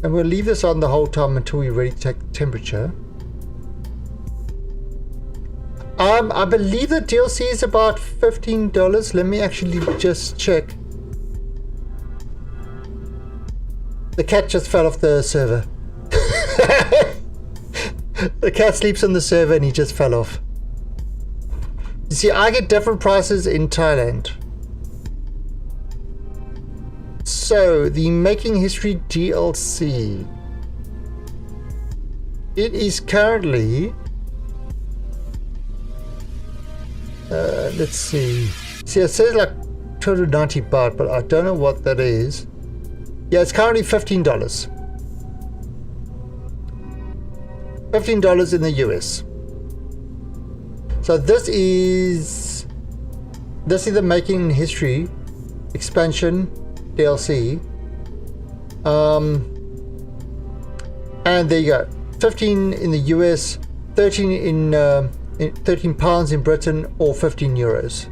And we'll leave this on the whole time until we're ready to take the temperature. I believe the DLC is about $15. Let me actually just check. The cat just fell off the server. The cat sleeps on the server and he just fell off. You see, I get different prices in Thailand. So, the Making History DLC. It is currently... let's see. See, it says like 290 baht, but I don't know what that is. Yeah, it's currently $15. $15 in the US. So this is the Making History expansion DLC. And there you go. 15 in the US, 13 in 13 pounds in Britain, or 15 euros.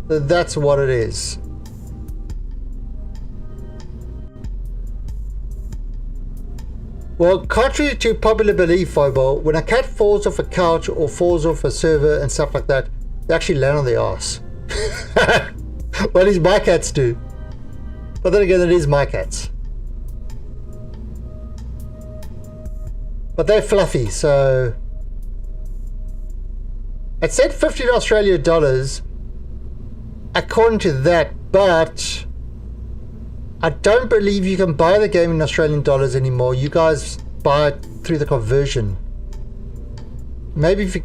So that's what it is. Well, contrary to popular belief, Phobal, when a cat falls off a couch or falls off a server and stuff like that, they actually land on their ass. Well, at least my cats do. But then again, it is my cats. But they're fluffy, so... It said 15 Australian dollars according to that, but I don't believe you can buy the game in Australian dollars anymore. You guys buy it through the conversion. Maybe if you...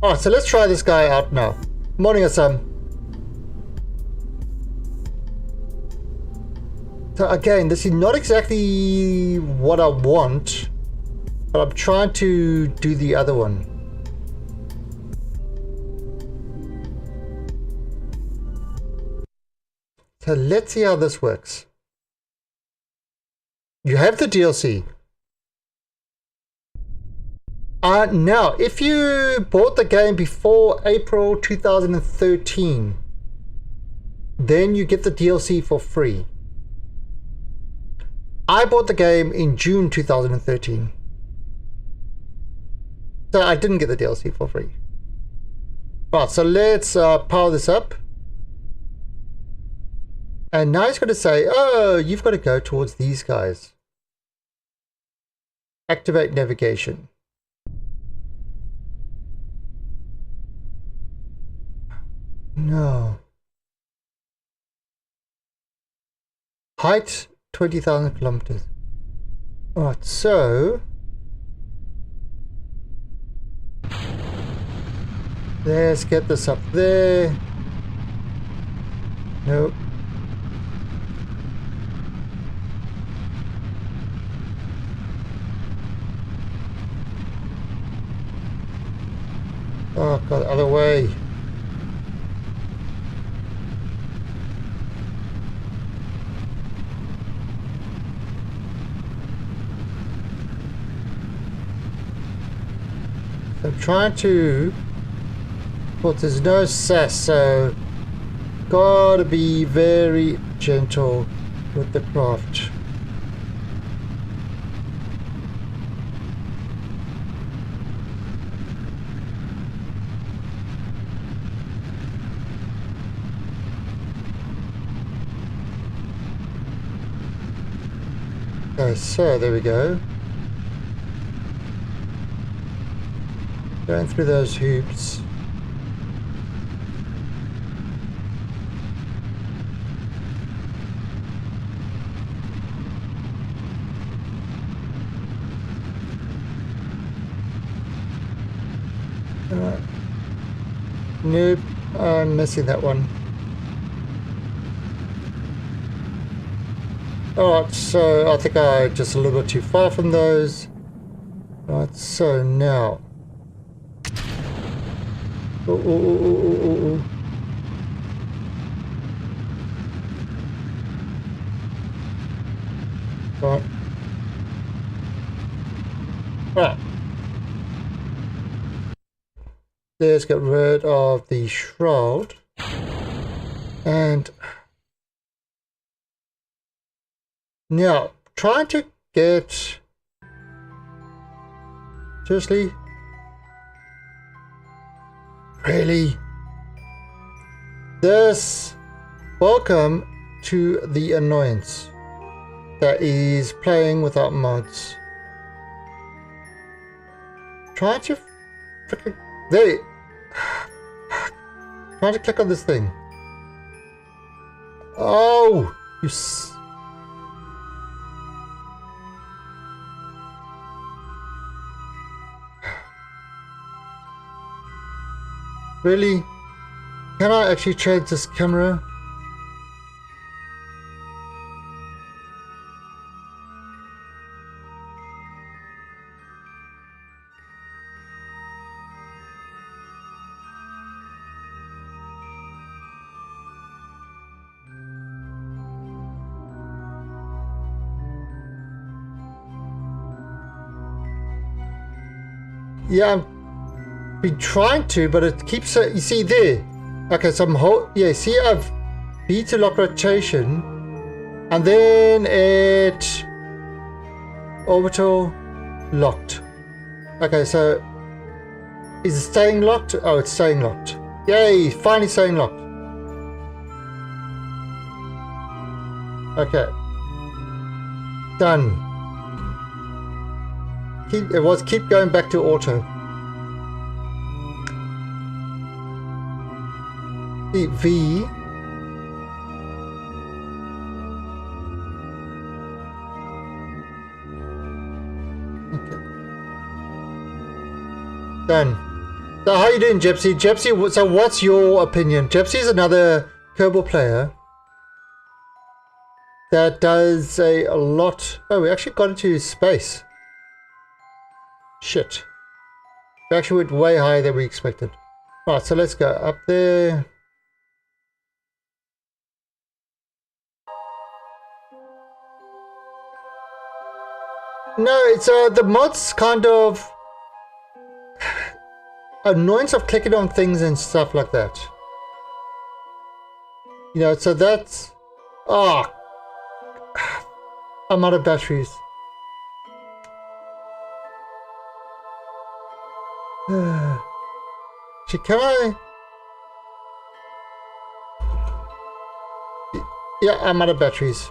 Alright, so let's try this guy out now. Morning, Assam. So again, this is not exactly what I want, but I'm trying to do the other one. So let's see how this works. You have the DLC. Now, if you bought the game before April 2013, then you get the DLC for free. I bought the game in June 2013. So I didn't get the DLC for free. Right, so let's power this up. And now it's going to say, oh, you've got to go towards these guys. Activate navigation. No. Height 20,000 kilometers. Alright, so let's get this up there. Nope. Oh god, the other way. I'm trying to, but there's no sass, so gotta be very gentle with the craft. Okay, so there we go. Going through those hoops. Nope, I'm missing that one. Alright, so I think I just a little bit too far from those. Right, so now. Ooh. Right. Right. Let's get rid of the shroud. And now, trying to get... Seriously? Really? This... Welcome to the annoyance that is playing without mods. Trying to freaking... There! Trying to click on this thing. Oh! You Really? Can I actually change this camera? Yeah, I've been trying to, but it keeps, you see there. Okay, so yeah, see I've B to lock rotation, and then it orbital locked. Okay, so is it staying locked? Oh, it's staying locked. Yay, finally staying locked. Okay. Done. Keep going back to auto. V. Okay. Done. So how you doing, Gypsy? Gypsy, so what's your opinion? Gypsy's another Kerbal player that does a lot. Oh, we actually got into space. Shit. We actually went way higher than we expected. Alright, so let's go up there. No, it's the mods kind of annoyance of clicking on things and stuff like that. You know, so that's... Oh, I'm out of batteries. Can I? Yeah, I'm out of batteries.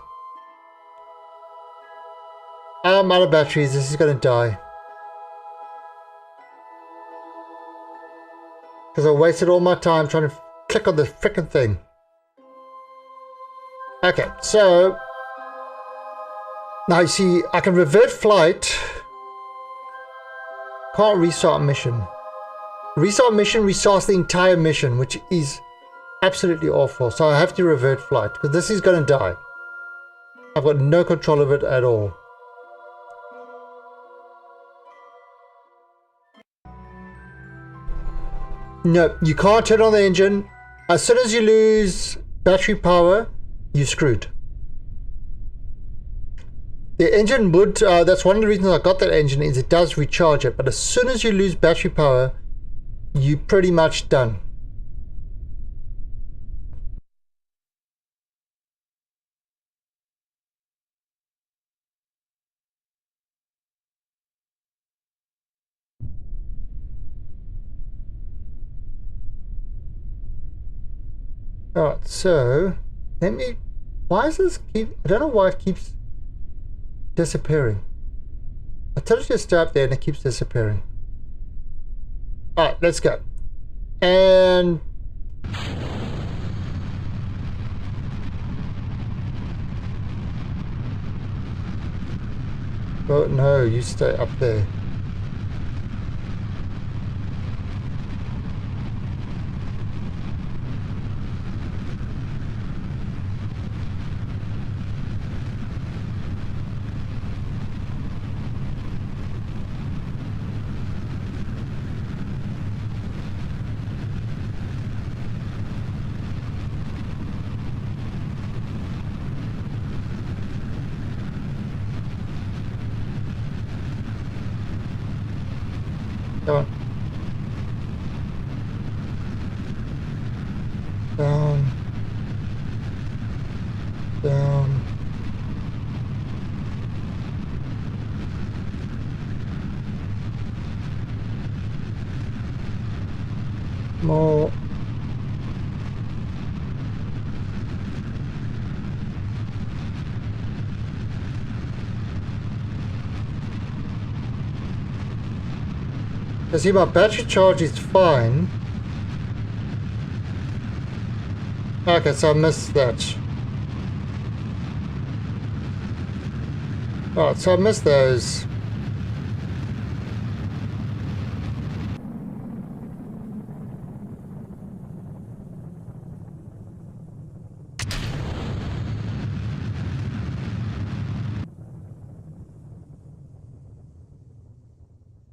I'm out of batteries. This is gonna die. Because I wasted all my time trying to click on the frickin' thing. Okay, so now you see I can revert flight. Can't restart mission. Restart mission restarts the entire mission, which is absolutely awful. So I have to revert flight because this is going to die. I've got no control of it at all. No, you can't turn on the engine. As soon as you lose battery power, you're screwed. The engine would, that's one of the reasons I got that engine, is it does recharge it. But as soon as you lose battery power, you're pretty much done. Alright, so let me, why does this keep, I don't know why it keeps disappearing. I told you to stay up there and it keeps disappearing. Alright, let's go. And oh no, you stay up there. Come on. Down. Down. More. See, my battery charge is fine. Okay, so I missed that. Alright, so I missed those.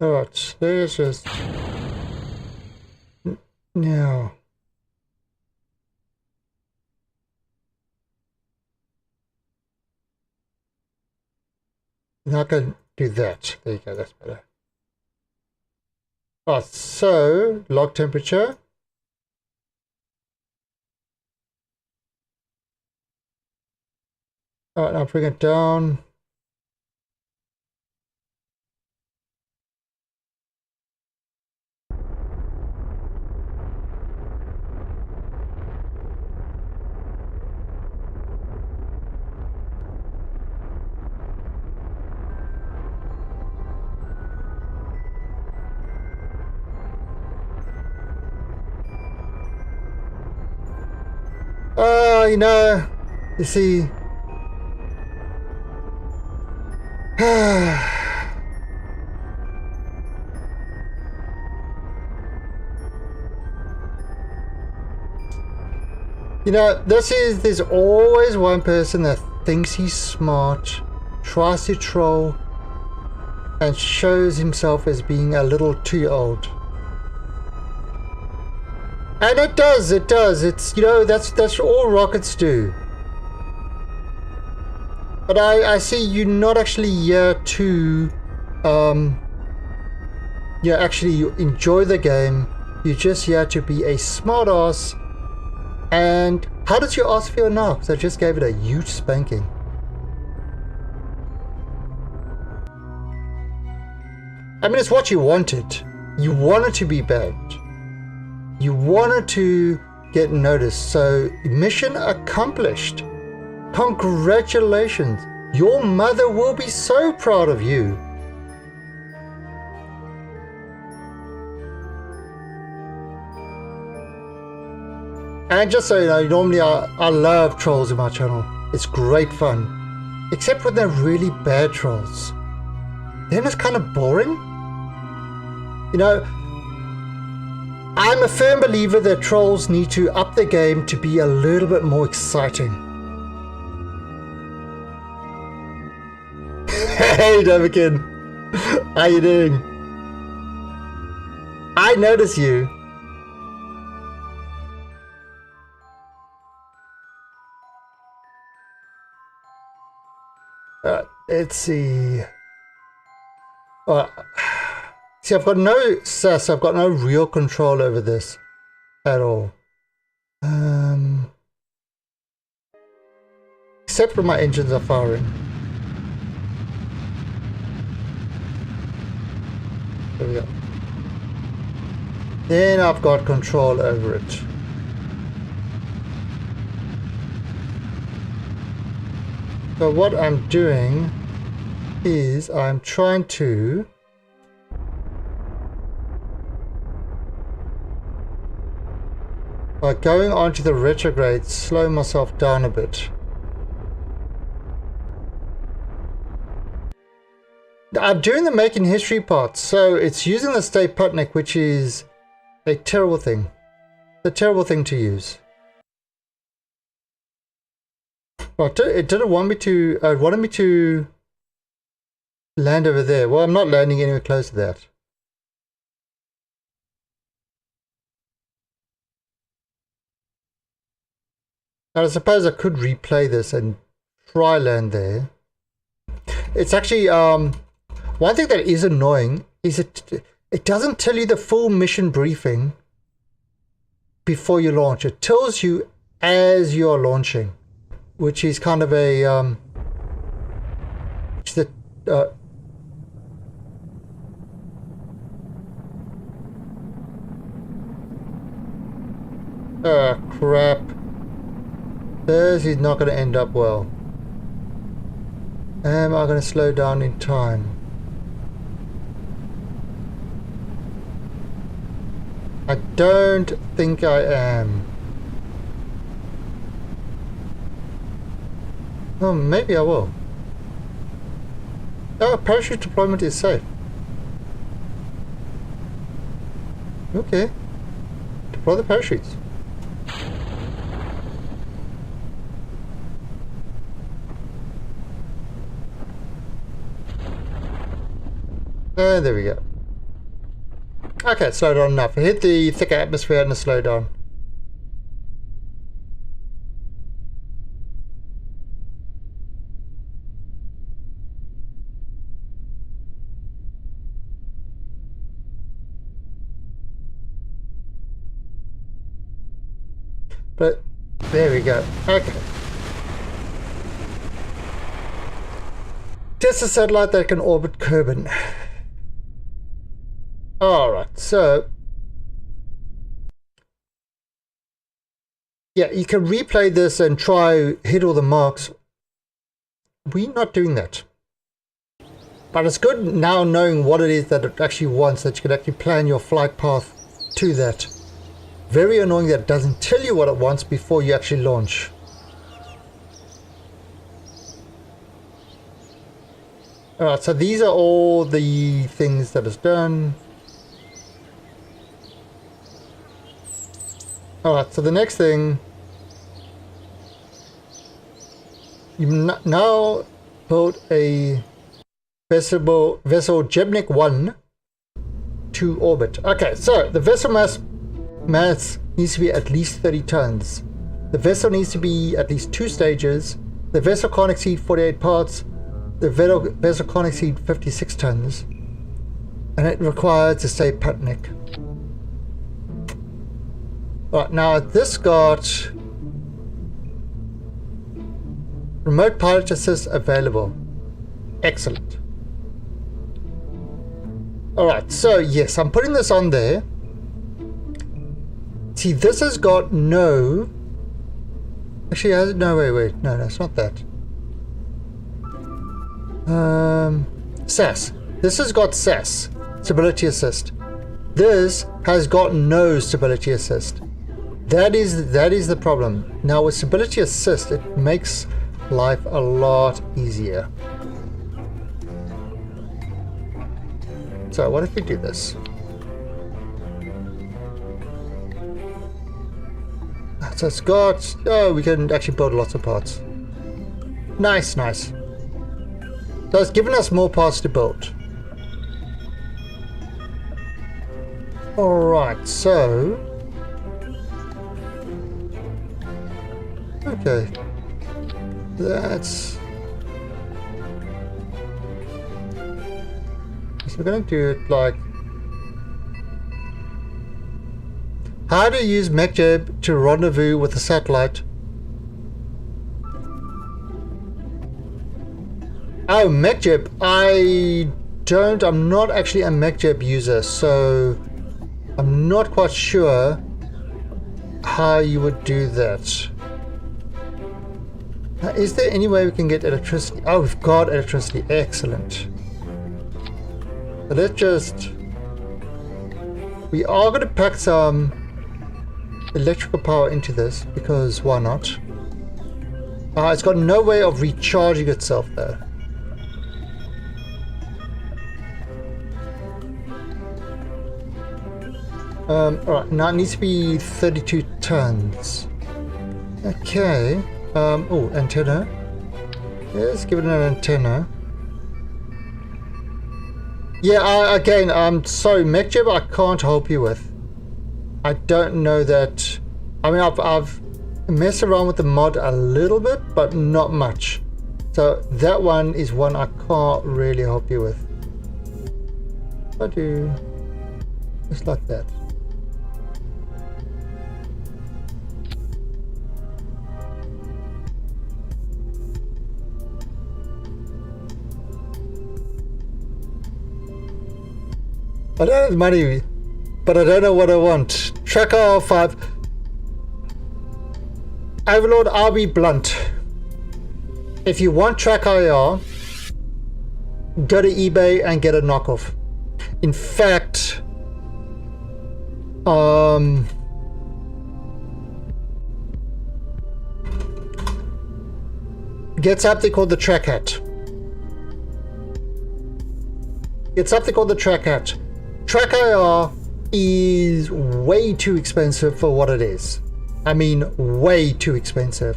Alright, there's just now. Now I can do that. There you go, that's better. Alright, so log temperature. Alright, now bring it down. You know, you see, you know, there's always one person that thinks he's smart, tries to troll, and shows himself as being a little too old. And it does, it's, you know, that's all rockets do. But I see you're not actually here to, actually you enjoy the game. You're just here to be a smart ass. And how does your ass feel now? Because I just gave it a huge spanking. I mean, it's what you wanted. You wanted to be banned. You wanted to get noticed, so mission accomplished. Congratulations. Your mother will be so proud of you. And just so you know, normally I love trolls in my channel. It's great fun. Except when they're really bad trolls. Then it's kind of boring. You know, I'm a firm believer that trolls need to up their game to be a little bit more exciting. Hey, Damakin. How you doing? I notice you. Let's see. See, I've got no sus. I've got no real control over this at all. Except when my engines are firing. There we go. Then I've got control over it. So what I'm doing is I'm trying to by going onto the retrograde, slow myself down a bit. I'm doing the making history part, so it's using the stay Putnik, which is a terrible thing. A terrible thing to use. Well, it didn't want me to, it wanted me to land over there. Well, I'm not landing anywhere close to that. Now, I suppose I could replay this and try land there. It's actually, one thing that is annoying is it doesn't tell you the full mission briefing before you launch. It tells you as you're launching, which is kind of a, crap. This is not going to end up well. Am I going to slow down in time? I don't think I am. Oh, maybe I will. Oh, parachute deployment is safe. Okay. Deploy the parachutes. There we go. Okay, slow down enough. Hit the thicker atmosphere and slow down. But there we go. Okay. Just a satellite that can orbit Kerbin. Alright, so yeah, you can replay this and try hit all the marks. We're not doing that. But it's good now knowing what it is that it actually wants, that you can actually plan your flight path to that. Very annoying that it doesn't tell you what it wants before you actually launch. Alright, so these are all the things that is done. Alright, so the next thing, you now build a vessel Jebnik 1 to orbit. Okay, so the vessel mass needs to be at least 30 tons. The vessel needs to be at least 2 stages. The vessel can't exceed 48 parts. The vessel can't exceed 56 tons. And it requires a stay Putnik. Right, now this got remote pilot assist available. Excellent. Alright, so yes, I'm putting this on there. See, this has got no... Actually, has it? No, wait. No, it's not that. SAS. This has got SAS, stability assist. This has got no stability assist. That is the problem. Now with stability assist, it makes life a lot easier. So what if we do this? So it's got, oh, we can actually build lots of parts. Nice, nice. So it's given us more parts to build. Alright, so... okay. That's... so we're going to do it like... how to use MechJeb to rendezvous with a satellite. Oh, MechJeb. I'm not actually a MechJeb user, so I'm not quite sure how you would do that. Now, is there any way we can get electricity? Oh, we've got electricity. Excellent. So let's just... we are going to pack some electrical power into this, because why not? It's got no way of recharging itself though. Alright, now it needs to be 32 tons. Okay. Oh, antenna. Let's give it an antenna. Yeah, again, I'm sorry, MechJeb, I can't help you with. I don't know that. I mean, I've messed around with the mod a little bit, but not much. So that one is one I can't really help you with. I do just like that. I don't have money, but I don't know what I want. Tracker R5. Overlord, I'll be blunt. If you want Track IR, go to eBay and get a knockoff. In fact, get something called the Track Hat. Get something called the Track Hat. Track IR is way too expensive for what it is. I mean, way too expensive.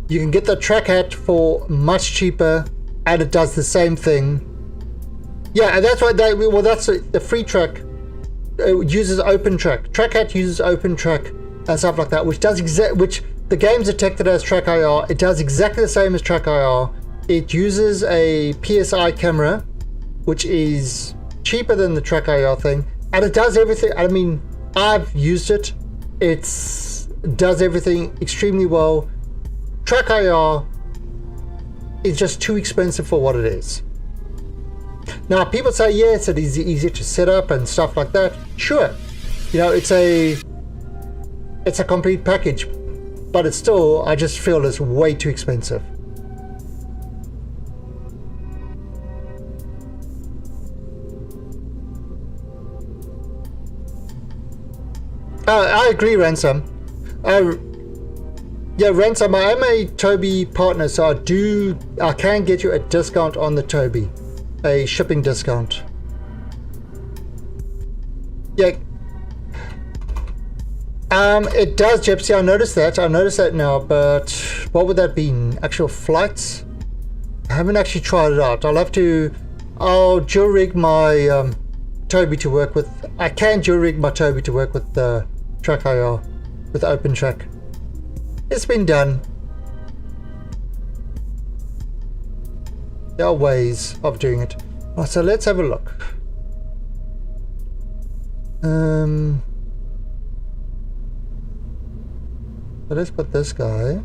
You can get the Track Hat for much cheaper, and it does the same thing. Yeah, and that's why that's the free track. It uses OpenTrack. Track Hat uses OpenTrack and stuff like that, which the game's detected as Track IR. It does exactly the same as Track IR. It uses a PSI camera, which is cheaper than the Track IR thing, and it does everything. I mean, I've used it. It does everything extremely well. Track IR is just too expensive for what it is. Now, people say, yes, it is easy to set up and stuff like that. Sure, you know, it's a complete package, but it's still, I just feel it's way too expensive. I agree, Ransom. Yeah, Ransom, I am a Toby partner, so I can get you a discount on the Toby. A shipping discount. Yeah. It does, Gypsy, I noticed that now, but what would that be? Actual flights? I haven't actually tried it out. I'll dual rig my Toby to work with. I can dual rig my Toby to work with the Track IR, with OpenTrack. It's been done. There are ways of doing it. Right, so let's have a look. So let's put this guy.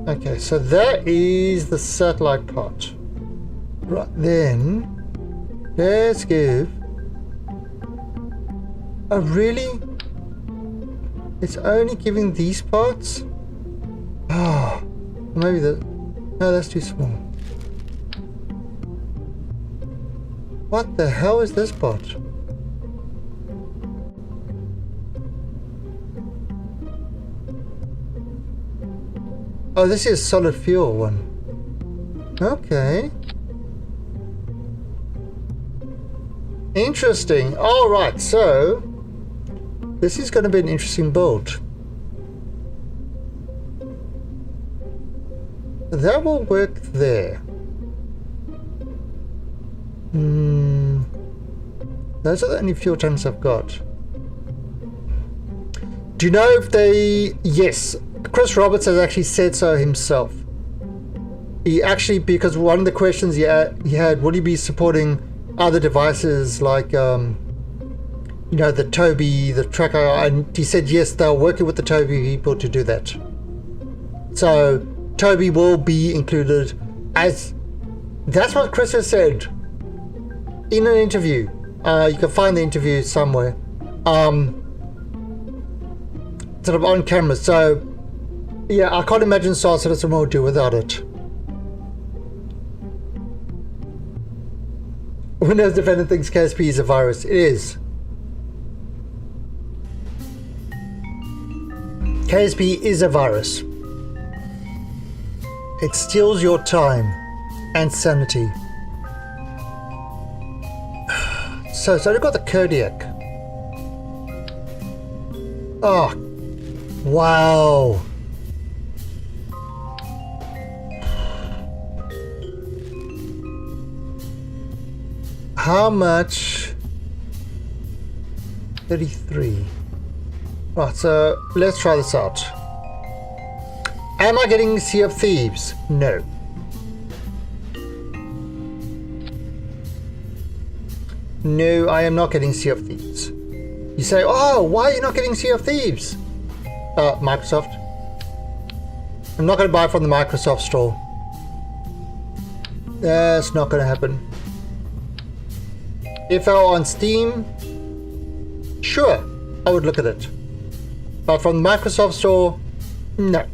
Okay, so that is the satellite part. Right, then let's give... oh, really? It's only giving these parts? Oh, Maybe the... No, that's too small. What the hell is this bot? Oh, this is solid fuel one. Okay. Interesting. Alright, so this is going to be an interesting build. That will work there. Those are the only fuel tanks I've got. Do you know if they... Yes, Chris Roberts has actually said so himself. He actually, because one of the questions he had, would he be supporting other devices like, you know, the Toby, the tracker, and he said yes, they're working with the Toby people to do that. So Toby will be included as... That's what Chris has said in an interview. You can find the interview somewhere. Sort of on camera. So yeah, I can't imagine Star Citizen will do without it. Windows Defender thinks KSP is a virus. It is. KSP is a virus. It steals your time and sanity. So I've got the Kodiak. Oh, wow. How much? 33. Right, so let's try this out. Am I getting Sea of Thieves? No. No, I am not getting Sea of Thieves. You say, oh, why are you not getting Sea of Thieves? Microsoft. I'm not going to buy from the Microsoft store. That's not going to happen. If I were on Steam, sure, I would look at it. But from the Microsoft store, no.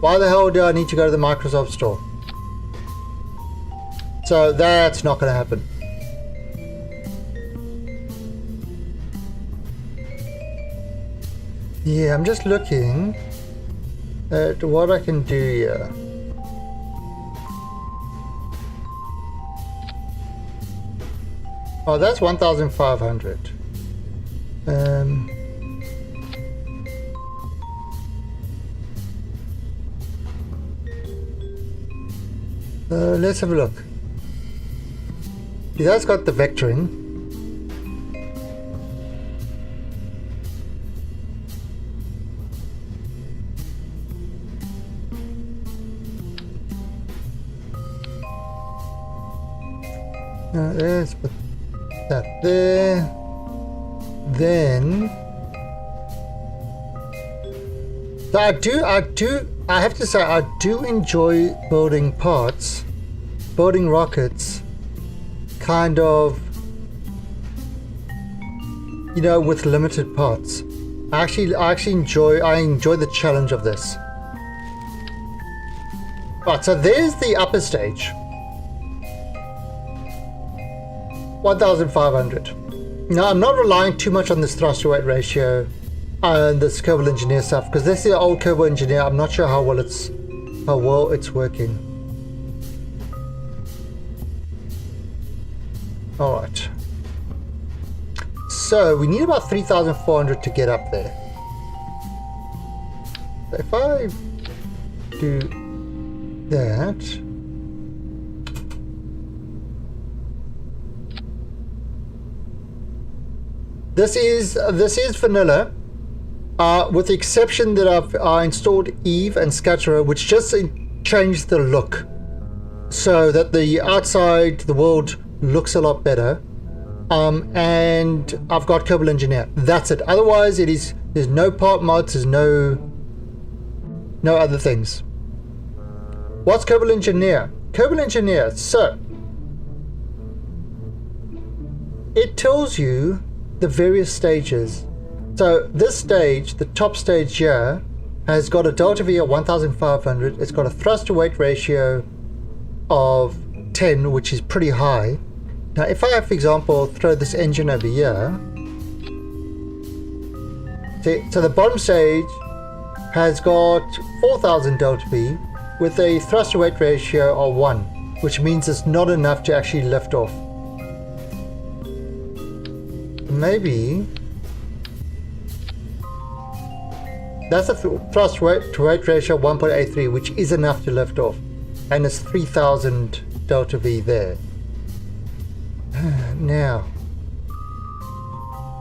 Why the hell do I need to go to the Microsoft store? So that's not going to happen. Yeah, I'm just looking at what I can do here. Oh, that's 1,500. Let's have a look. See, that's got the vectoring. Let's put that there. Then so I have to say I do enjoy building parts, building rockets, kind of, you know, with limited parts. I actually enjoy the challenge of this. Right, so there's the upper stage. 1,500. Now I'm not relying too much on this thrust to weight ratio and this Kerbal Engineer stuff, because this is the old Kerbal Engineer. I'm not sure how well it's working. Alright. So we need about 3,400 to get up there. So if I do that, this is vanilla, with the exception that I've installed Eve and Scatterer, which just changed the look so that the outside, the world looks a lot better. And I've got Kerbal Engineer. That's it. Otherwise, there's no part mods. There's no other things. What's Kerbal Engineer? Kerbal Engineer. So it tells you the various stages. So this stage, the top stage here, has got a delta V of 1500. It's got a thrust to weight ratio of 10, which is pretty high. Now if I, for example, throw this engine over here, see, so the bottom stage has got 4000 delta V with a thrust to weight ratio of 1, which means it's not enough to actually lift off. Maybe that's a thrust to weight ratio of 1.83, which is enough to lift off, and it's 3000 delta V there. Now,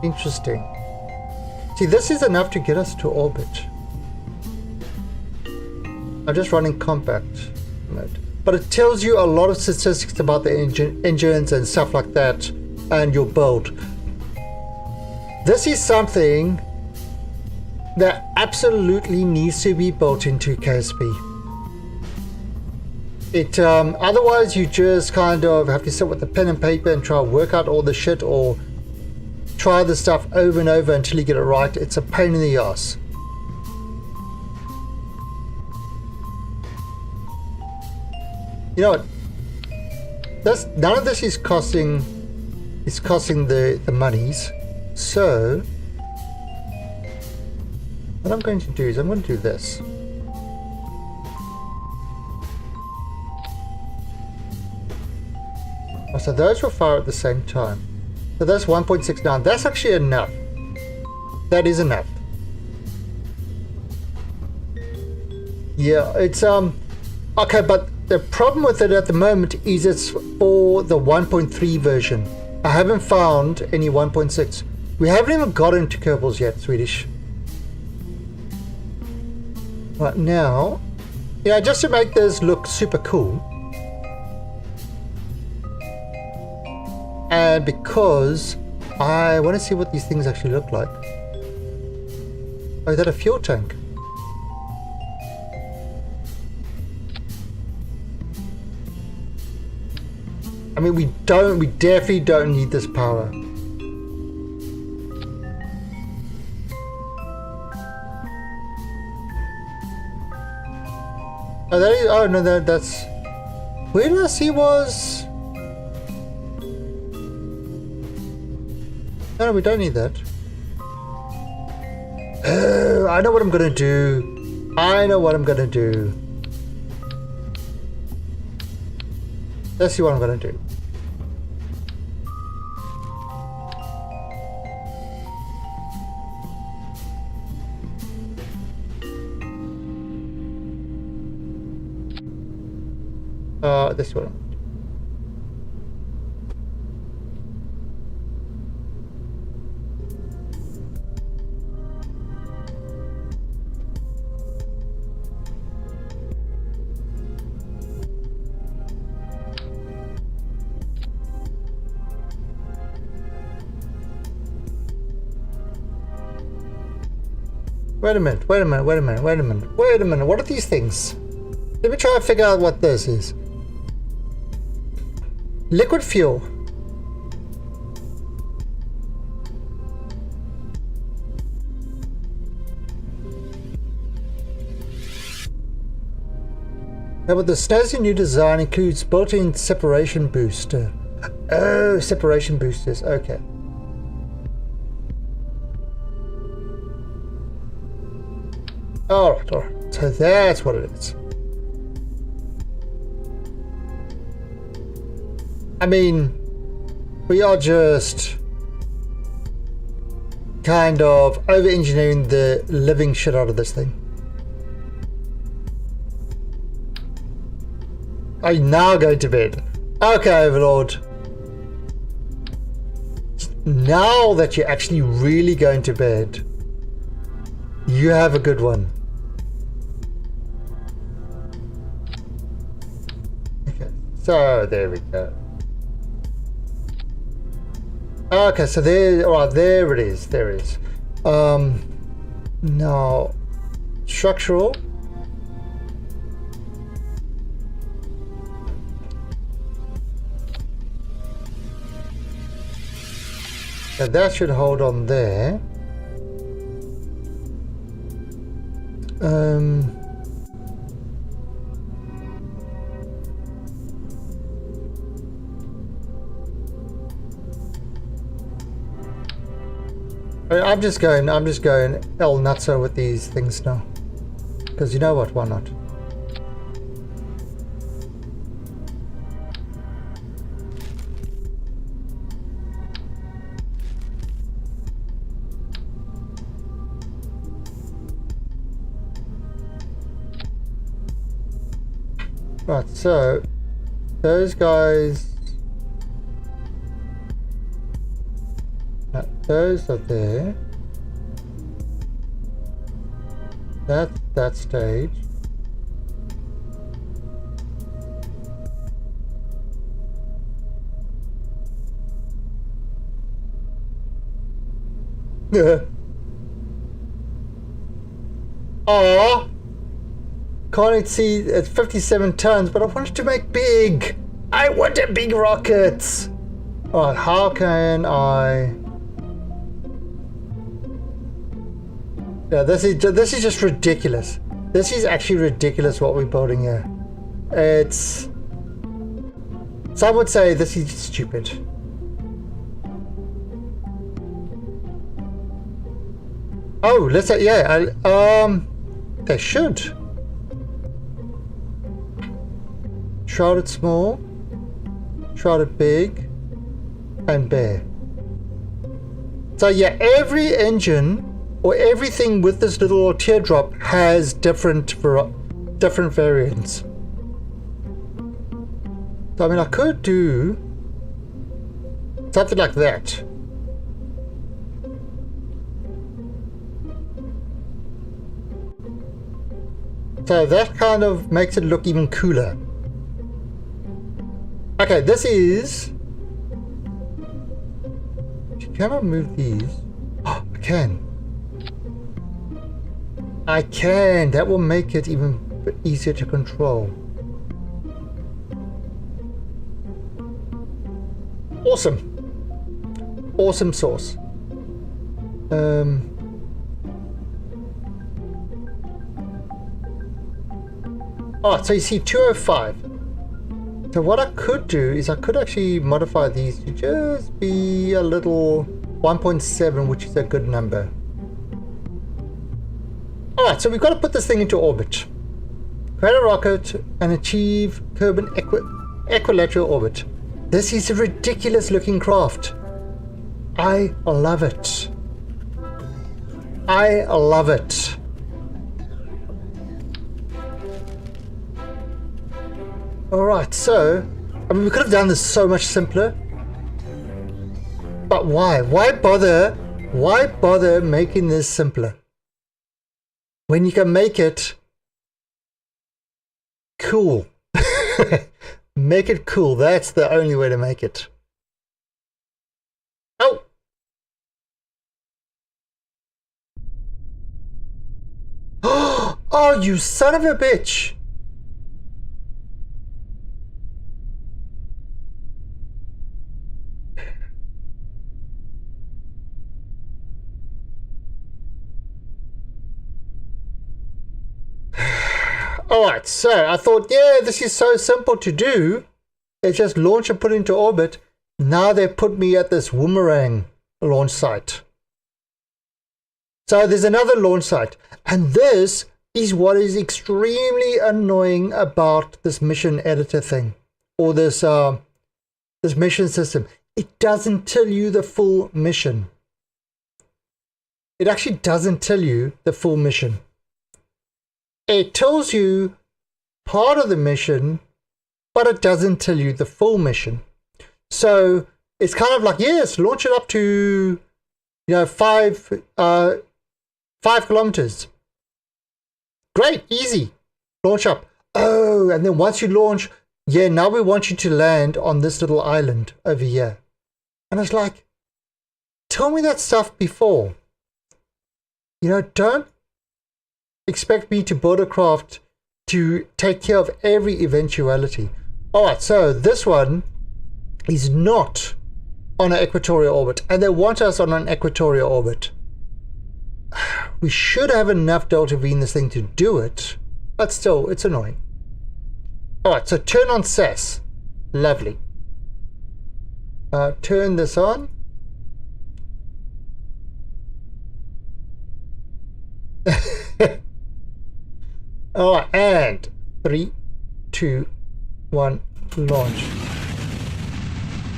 interesting. See, this is enough to get us to orbit. I'm just running compact mode, but it tells you a lot of statistics about the engines and stuff like that, and your build. This is something that absolutely needs to be built into KSP. It otherwise you just kind of have to sit with a pen and paper and try to work out all the shit, or try the stuff over and over until you get it right. It's a pain in the ass. You know what? None of this is costing the monies. So what I'm going to do is I'm going to do this. Oh, so those will fire at the same time. So that's 1.69. That's actually enough. That is enough. Yeah, it's okay, but the problem with it at the moment is it's for the 1.3 version. I haven't found any 1.6. We haven't even got into Kerbals yet, Swedish. Right now, yeah, just to make this look super cool, and because I want to see what these things actually look like. Oh, is that a fuel tank? I mean, we definitely don't need this power. Oh, that is, oh no, that's, where did I see was? No, we don't need that. Oh, I know what I'm gonna do. I know what I'm gonna do. Let's see what I'm gonna do. This one. Wait a minute, wait a minute, wait a minute, wait a minute, wait a minute. What are these things? Let me try and figure out what this is. Liquid fuel. Now, but the snazzy new design includes built-in separation booster. Oh, separation boosters. Okay. Alright, alright. So that's what it is. I mean, we are just kind of over-engineering the living shit out of this thing. Are you now going to bed? Okay, Overlord. Now that you're actually really going to bed, you have a good one. Okay, so there we go. Okay, so there, right, there it is, there it is. Now, structural. So that should hold on there. I'm just going El Nutso with these things now. Because you know what, why not? Right, so those guys, those are there. That's that stage. Oh, can't see it's 57 tons, but I wanted to make big. I wanted big rockets. Alright, how can I? Yeah, this is just ridiculous. This is actually ridiculous what we're building here. It's, some would say this is stupid. Oh, let's say, yeah, they should. Shrouded small, shrouded big, and bare. So yeah, every engine or everything with this little teardrop has different variants. So I mean, I could do something like that. So that kind of makes it look even cooler. Okay, this is... Can I move these? Oh, I can. I can. That will make it even easier to control. Awesome. Awesome sauce. Oh, so you see 205. So what I could do is I could actually modify these to just be a little 1.7, which is a good number. Alright, so we've got to put this thing into orbit. Create a rocket and achieve Kerbal equilateral orbit. This is a ridiculous looking craft. I love it. I love it. Alright, so, I mean, we could have done this so much simpler. But why? Why bother making this simpler? When you can make it cool. Make it cool. That's the only way to make it. Oh! Oh, you son of a bitch! Alright, so I thought, yeah, this is so simple to do. It's just launch and put into orbit. Now they put me at this Woomerang launch site. So there's another launch site. And this is what is extremely annoying about this mission editor thing. Or this, this mission system. It doesn't tell you the full mission. It actually doesn't tell you the full mission. It tells you part of the mission, but it doesn't tell you the full mission. So it's kind of like, yes, launch it up to, you know, 5 kilometers. Great, easy. Launch up. Oh, and then once you launch, yeah, now we want you to land on this little island over here. And it's like, tell me that stuff before. You know, don't expect me to build a craft to take care of every eventuality. Alright, so this one is not on an equatorial orbit, and they want us on an equatorial orbit. We should have enough delta V in this thing to do it, but still, it's annoying. Alright, so turn on SAS. Lovely. Turn this on. Alright, and 3, 2, 1, launch.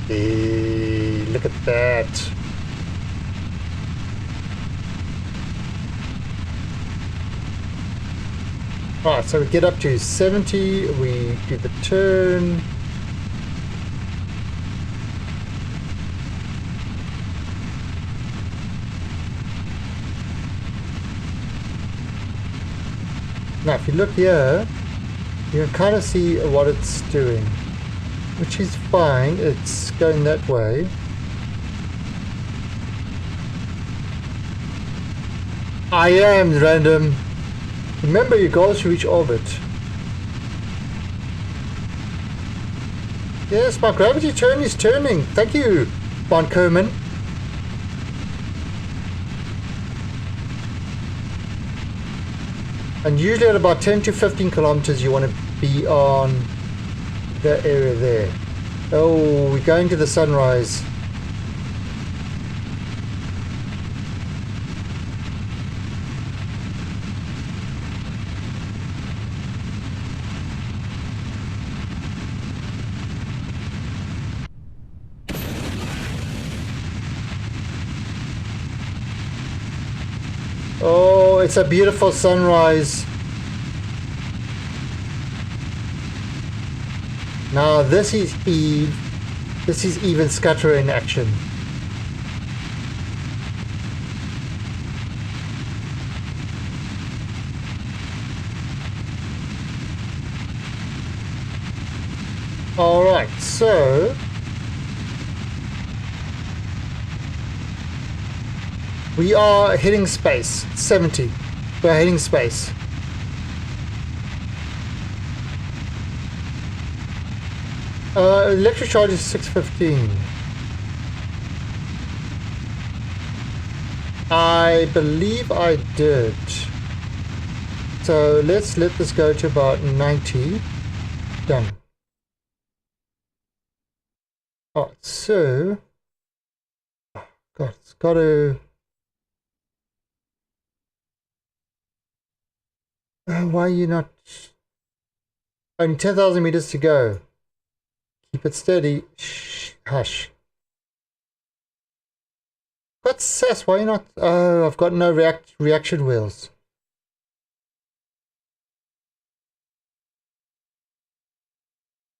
Hey, look at that. Alright, so we get up to 70, we do the turn. Now, if you look here, you can kind of see what it's doing, which is fine. It's going that way. I am random. Remember, your goal is to reach orbit. Yes, my gravity turn is turning. Thank you, Von Kerman. And usually at about 10 to 15 kilometers, you want to be on that area there. Oh, we're going to the sunrise. Oh, it's a beautiful sunrise. Now this is Eve. This is even scatter in action. Alright, so we are hitting space. 70. We're hitting space. Electric charge is 615. I believe I did. So let's let this go to about 90. Done. Oh, so God, it's got to. Why are you not? Only 10,000 meters to go. Keep it steady. Shh, hush. Got SAS. Why are you not? Oh, I've got no reaction wheels.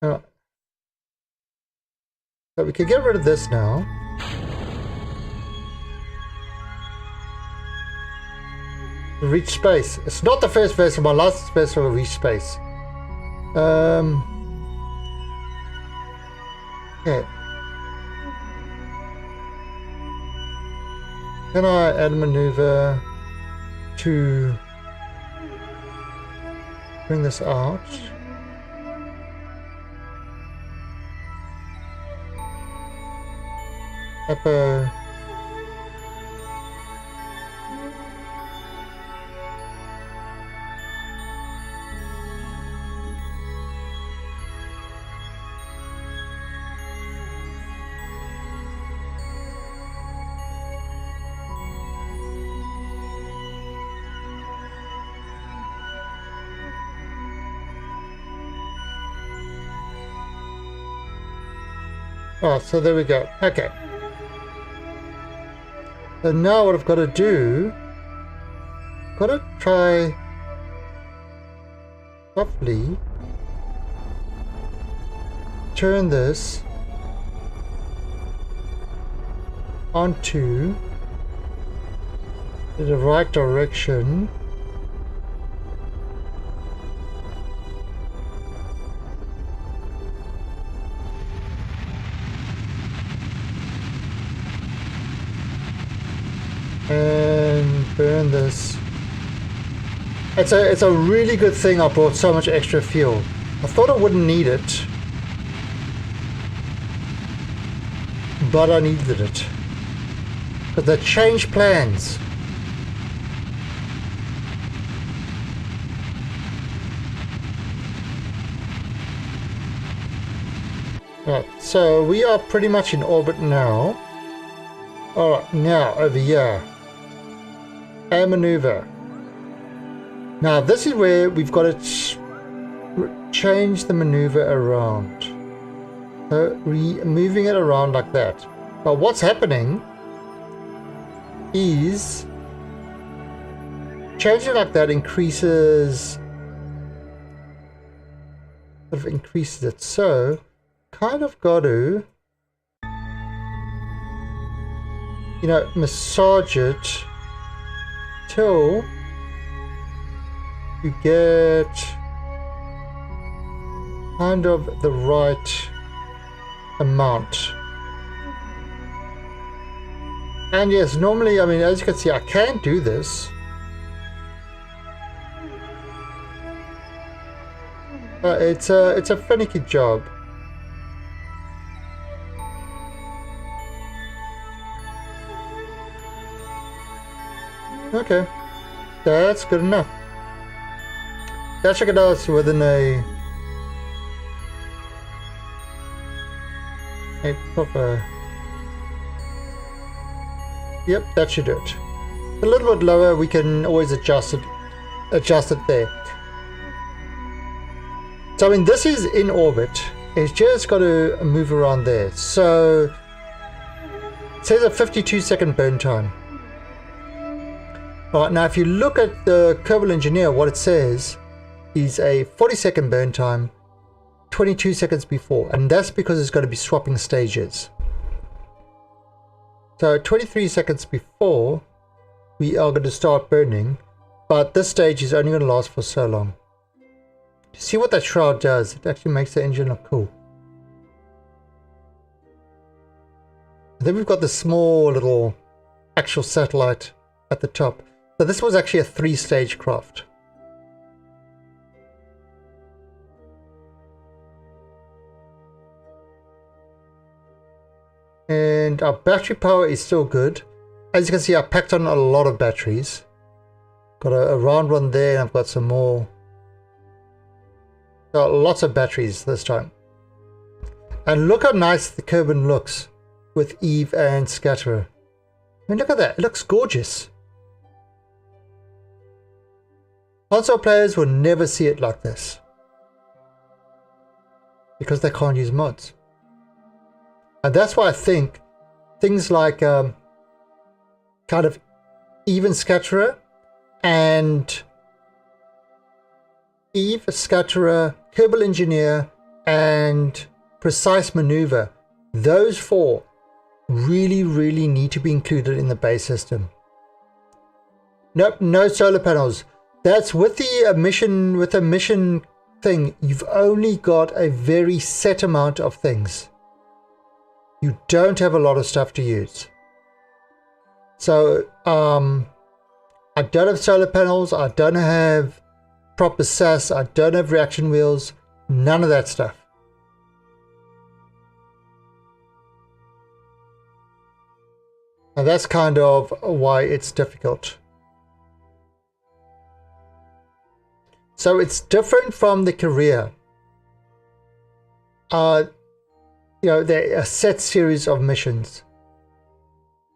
Alright. So we can get rid of this now. Reach space. It's not the first phase, my last phase will reach space. Okay. Can I add a maneuver to bring this out? Upper. Oh, so there we go. Okay. So now what I've got to do, got to try softly turn this onto the right direction. And burn this. It's a really good thing I brought so much extra fuel. I thought I wouldn't need it, but I needed it because they changed plans. Right, so we are pretty much in orbit now. Alright, now over here. A maneuver. Now this is where we've got to change the maneuver around. So moving it around like that. But what's happening is changing it like that increases it. So kind of got to, you know, massage it till you get kind of the right amount. And yes, normally, I mean, as you can see, I can do this. It's a finicky job. Okay, that's good enough. That should get us within a proper. Yep, that should do it. A little bit lower, we can always adjust it there. So I mean, this is in orbit. It's just got to move around there. So it says a 52-second burn time. Alright, now if you look at the Kerbal Engineer, what it says is a 40-second burn time, 22 seconds before, and that's because it's going to be swapping stages. So 23 seconds before, we are going to start burning, but this stage is only going to last for so long. See what that shroud does? It actually makes the engine look cool. And then we've got the small little actual satellite at the top. So this was actually a 3-stage craft. And our battery power is still good. As you can see, I packed on a lot of batteries. Got a round one there, and I've got some more. Got lots of batteries this time. And look how nice the Kerbal looks with Eve and Scatterer. I mean, look at that. It looks gorgeous. Console players will never see it like this because they can't use mods. And that's why I think things like kind of even Scatterer and Eve, Scatterer, Kerbal Engineer, and Precise Maneuver, those 4 really need to be included in the base system. Nope, no solar panels. That's with the mission thing. You've only got a very set amount of things. You don't have a lot of stuff to use. So I don't have solar panels. I don't have proper SAS. I don't have reaction wheels. None of that stuff. And that's kind of why it's difficult. So it's different from the career. You know, they're a set series of missions.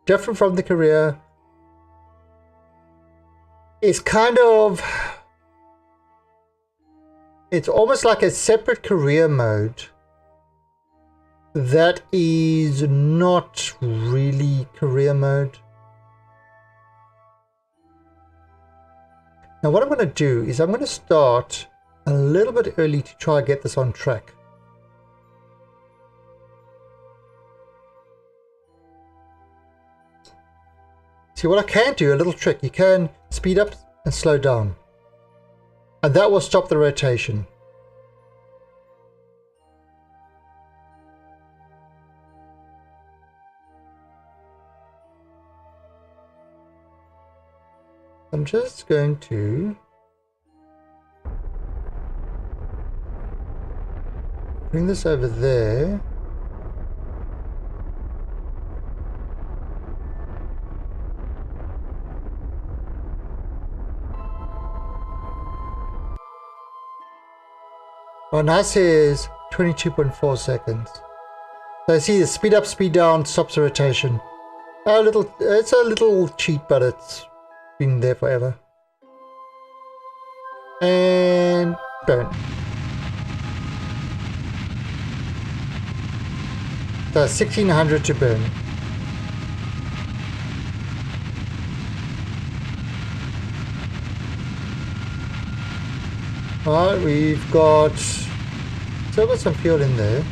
Different from the career. It's kind of, it's almost like a separate career mode that is not really career mode. Now what I'm going to do is I'm going to start a little bit early to try and get this on track. See what I can do, a little trick, you can speed up and slow down. And that will stop the rotation. I'm just going to bring this over there. Well, now it says 22.4 seconds. So I see the speed up, speed down, stops the rotation. It's a little cheat, but it's been there forever. And burn. So 1600 to burn. Alright, we've still got some fuel in there.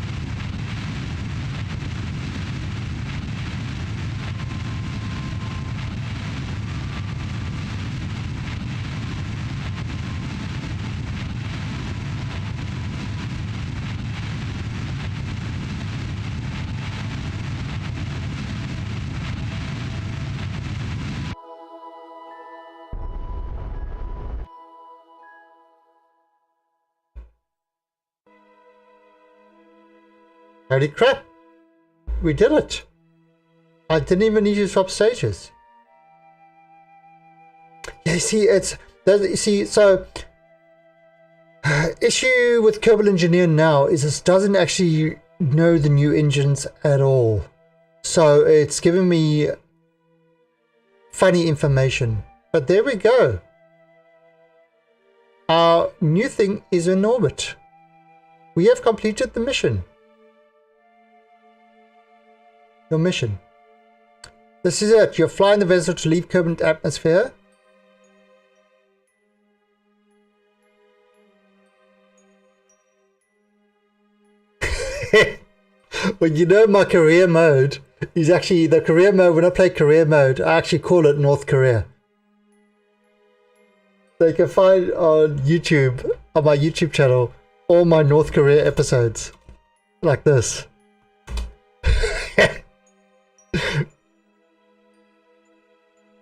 Holy crap! We did it! I didn't even need to swap stages. Yeah, so issue with Kerbal Engineer now is this doesn't actually know the new engines at all. So it's giving me funny information. But there we go. Our new thing is in orbit. We have completed the mission. Your mission. This is it. You're flying the vessel to leave Kerbal atmosphere. Well, you know my career mode is actually the career mode. When I play career mode, I actually call it North Korea. So you can find on YouTube, on my YouTube channel, all my North Korea episodes. Like this.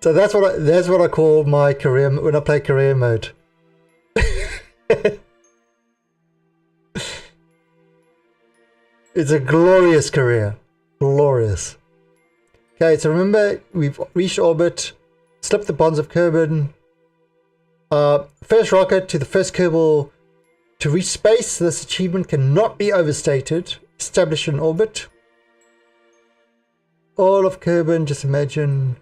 So that's what I call my career when I play career mode. It's a glorious career. Glorious. Okay, so remember we've reached orbit, slipped the bonds of Kerbal. First rocket to the first Kerbal to reach space. This achievement cannot be overstated. Established in orbit. All of Kerbal, just imagine.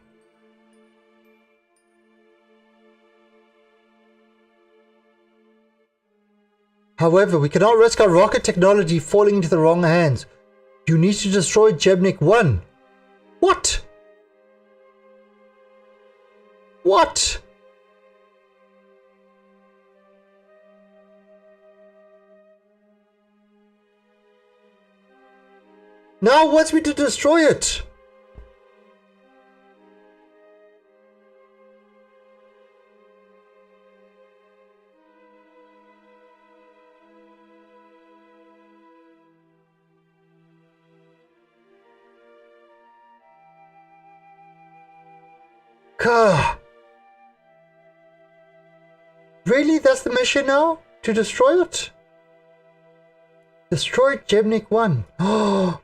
However, we cannot risk our rocket technology falling into the wrong hands. You need to destroy Jebnik 1. What? What? Now wants me to destroy it. Really? That's the mission now? To destroy it? Destroy Jebnik 1. Oh,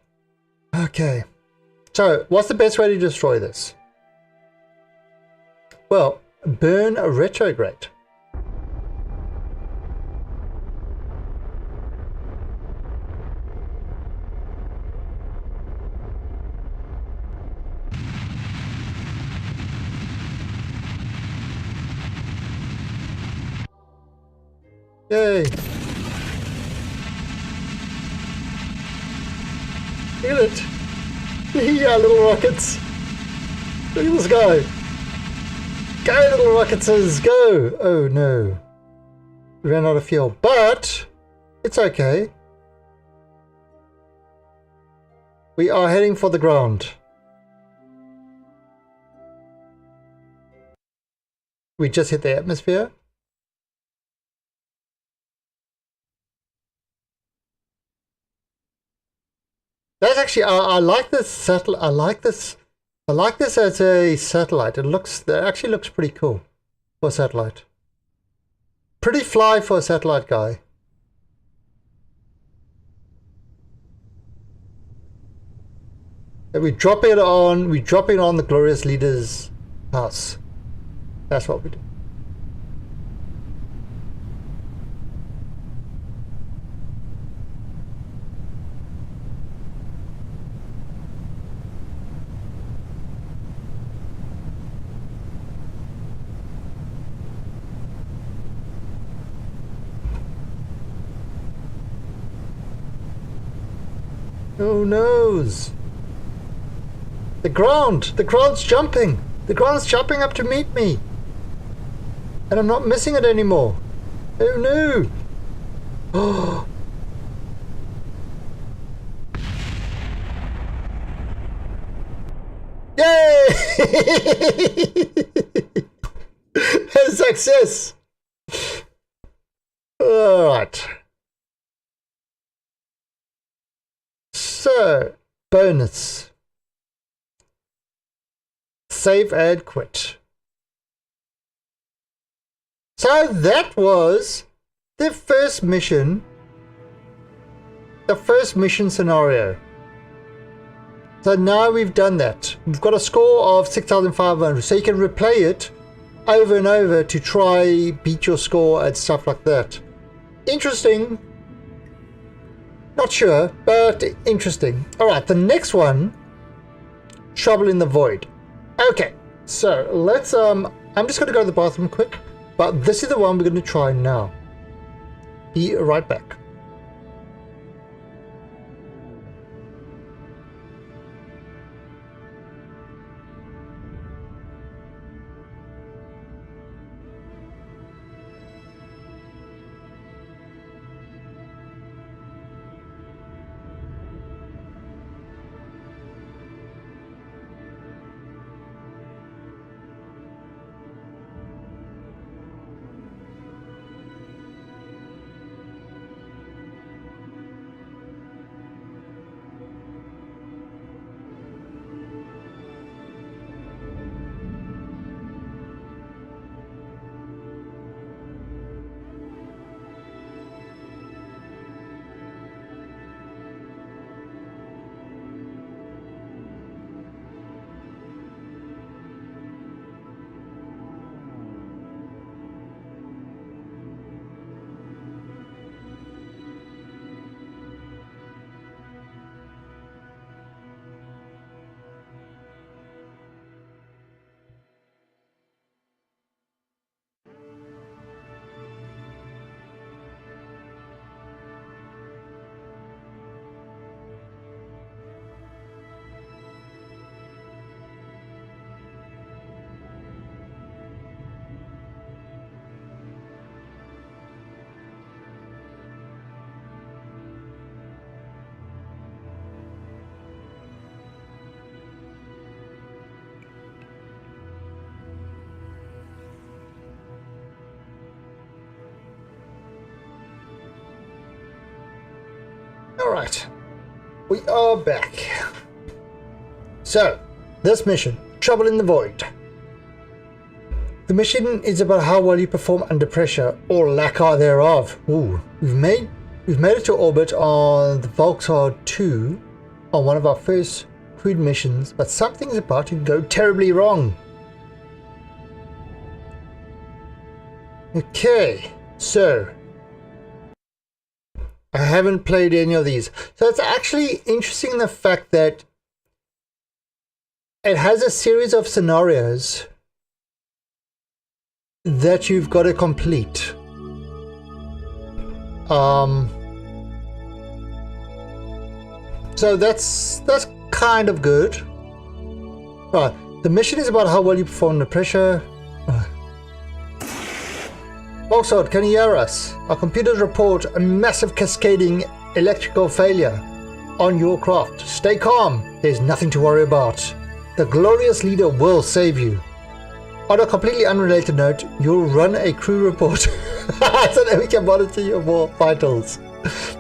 okay. So, what's the best way to destroy this? Well, burn a retrograde. Yay! Look at it! Yeah, little rockets! Look at this guy! Go, little rocketses, go! Oh no. We ran out of fuel, but it's okay. We are heading for the ground. We just hit the atmosphere. That's actually, I like this satellite. I like this as a satellite. It actually looks pretty cool for a satellite. Pretty fly for a satellite guy. And we drop it on the glorious leader's house. That's what we do. Oh noes. The ground's jumping. The ground's jumping up to meet me. And I'm not missing it anymore. Oh no. Oh. Yay! Success! Alright. So, bonus. Save and quit. So that was the first mission. The first mission scenario. So now we've done that. We've got a score of 6,500. So you can replay it over and over to try beat your score and stuff like that. Interesting. Not sure, but interesting. Alright, the next one. Trouble in the Void. Okay, so let's I'm just gonna go to the bathroom quick, but this is the one we're gonna try now. Be right back. Alright, we are back. So, this mission, Trouble in the Void. The mission is about how well you perform under pressure, or lack thereof. Ooh, we've made it to orbit on the Volkswagen 2 on one of our first crewed missions, but something's about to go terribly wrong. Okay, so I haven't played any of these. So it's actually interesting the fact that it has a series of scenarios that you've got to complete. So that's kind of good. Right, the mission is about how well you perform under pressure. Volkswagen, can you hear us? Our computers report a massive cascading electrical failure on your craft. Stay calm. There's nothing to worry about. The glorious leader will save you. On a completely unrelated note, you'll run a crew report so that we can monitor your more vitals.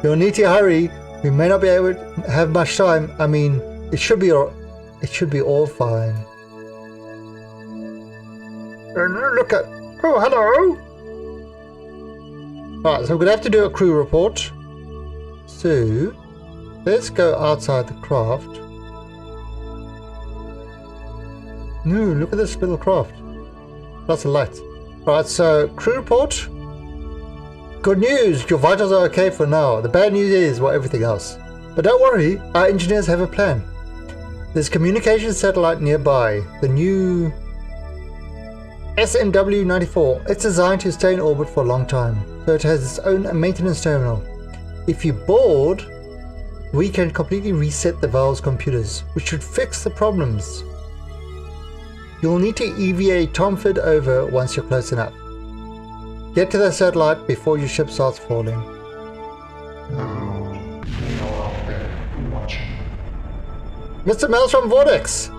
You'll need to hurry. We may not be able to have much time. I mean, it should be all fine. And look at... Oh, hello! Right, so we're going to have to do a crew report. So, let's go outside the craft. No, look at this little craft. Lots of lights. Right, so crew report. Good news, your vitals are okay for now. The bad news is, well, everything else. But don't worry, our engineers have a plan. There's a communication satellite nearby, the new SMW-94. It's designed to stay in orbit for a long time, so it has its own maintenance terminal. If you're bored, we can completely reset the Valve's computers, which should fix the problems. You'll need to EVA Tomford over once you're close enough. Get to the satellite before your ship starts falling. Mr. Maelstrom Vortex!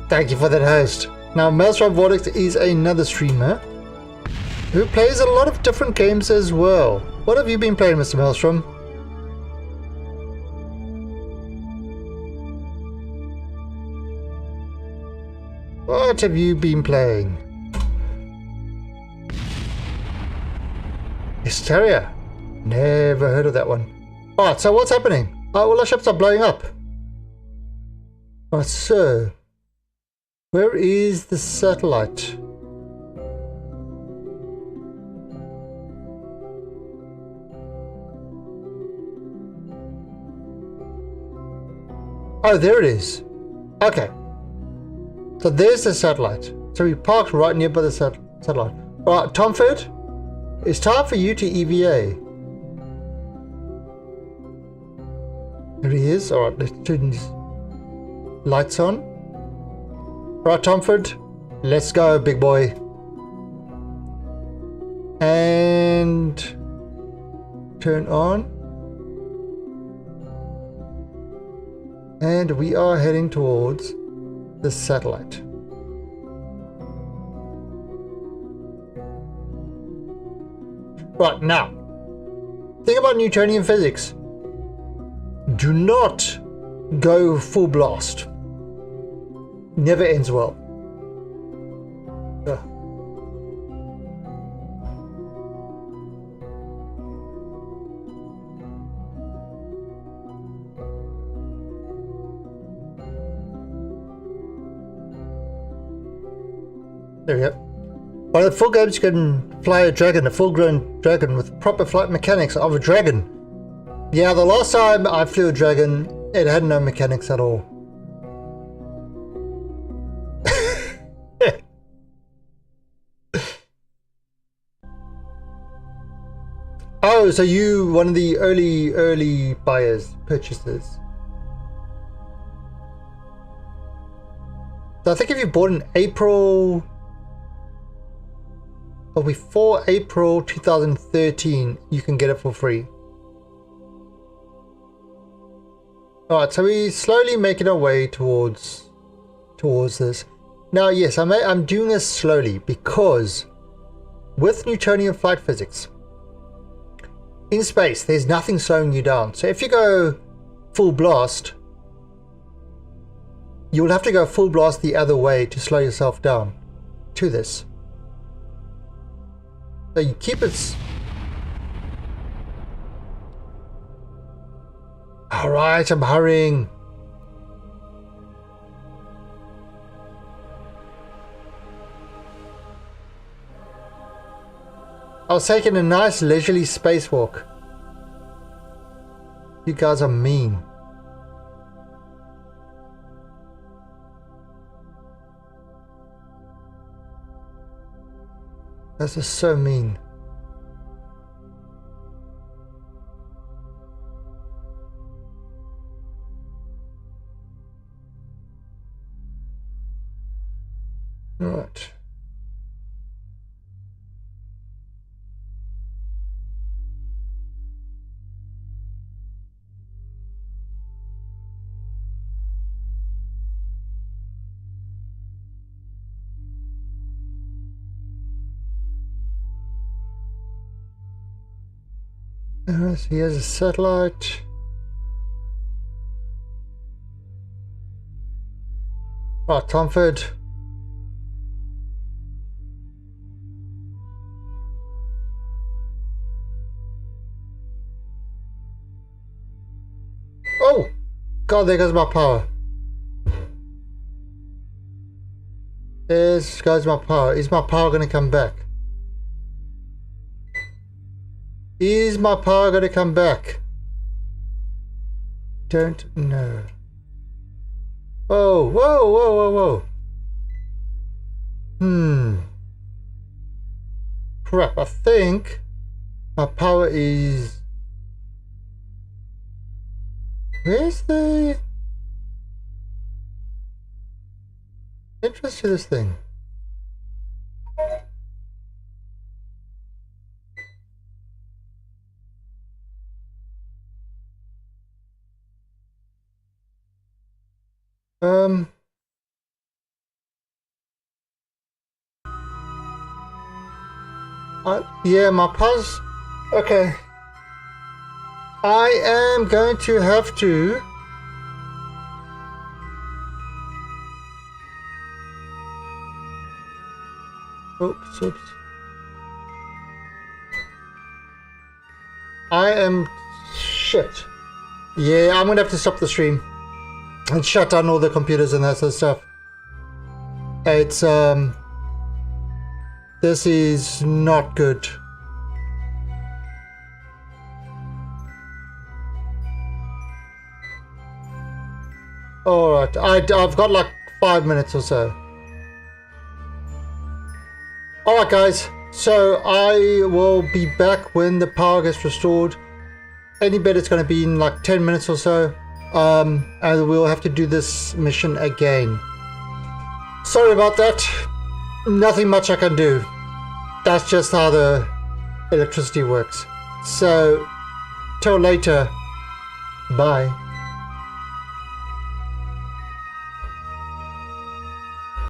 Thank you for that host. Now, Maelstrom Vortex is another streamer who plays a lot of different games as well. What have you been playing, Mr. Maelstrom? What have you been playing? Hysteria. Never heard of that one. Alright, so what's happening? Oh, well, our ships are blowing up. Alright, so where is the satellite? Oh, there it is. Okay. So there's the satellite. So we parked right nearby the satellite. Alright, Tomford, it's time for you to EVA. There he is. Alright, let's turn these lights on. Right, Tomford, let's go, big boy. And turn on. And we are heading towards the satellite. Right, now, think about Newtonian physics. Do not go full blast. Never ends well. Ugh. There we go. By the full games, you can fly a dragon, a full-grown dragon with proper flight mechanics of a dragon. Yeah, the last time I flew a dragon, it had no mechanics at all. Oh, so you one of the early buyers, purchasers. So I think if you bought in April or before April 2013, you can get it for free. Alright, so we're slowly making our way towards this. Now, yes, I'm doing this slowly because with Newtonian flight physics, in space, there's nothing slowing you down. So if you go full blast, you will have to go full blast the other way to slow yourself down to this. So you keep it. Alright, I'm hurrying. I was taking a nice leisurely spacewalk. You guys are mean. That's just so mean. Right. So here's a satellite. Right, Tomford. Oh! God, there goes my power. There goes my power. Is my power going to come back? Is my power going to come back? Don't know. Whoa, whoa, whoa, whoa, whoa. Crap, I think my power is... Where's the entrance to this thing? Yeah, my pause. Okay. I am going to have to. Oops. I am. Shit. Yeah, I'm gonna have to stop the stream and shut down all the computers and that sort of stuff. It's, this is not good. Alright, I've got like 5 minutes or so. Alright guys, so I will be back when the power gets restored. Any bet it's going to be in like 10 minutes or so. And we'll have to do this mission again. Sorry about that. Nothing much I can do. That's just how the electricity works. So, till later. Bye.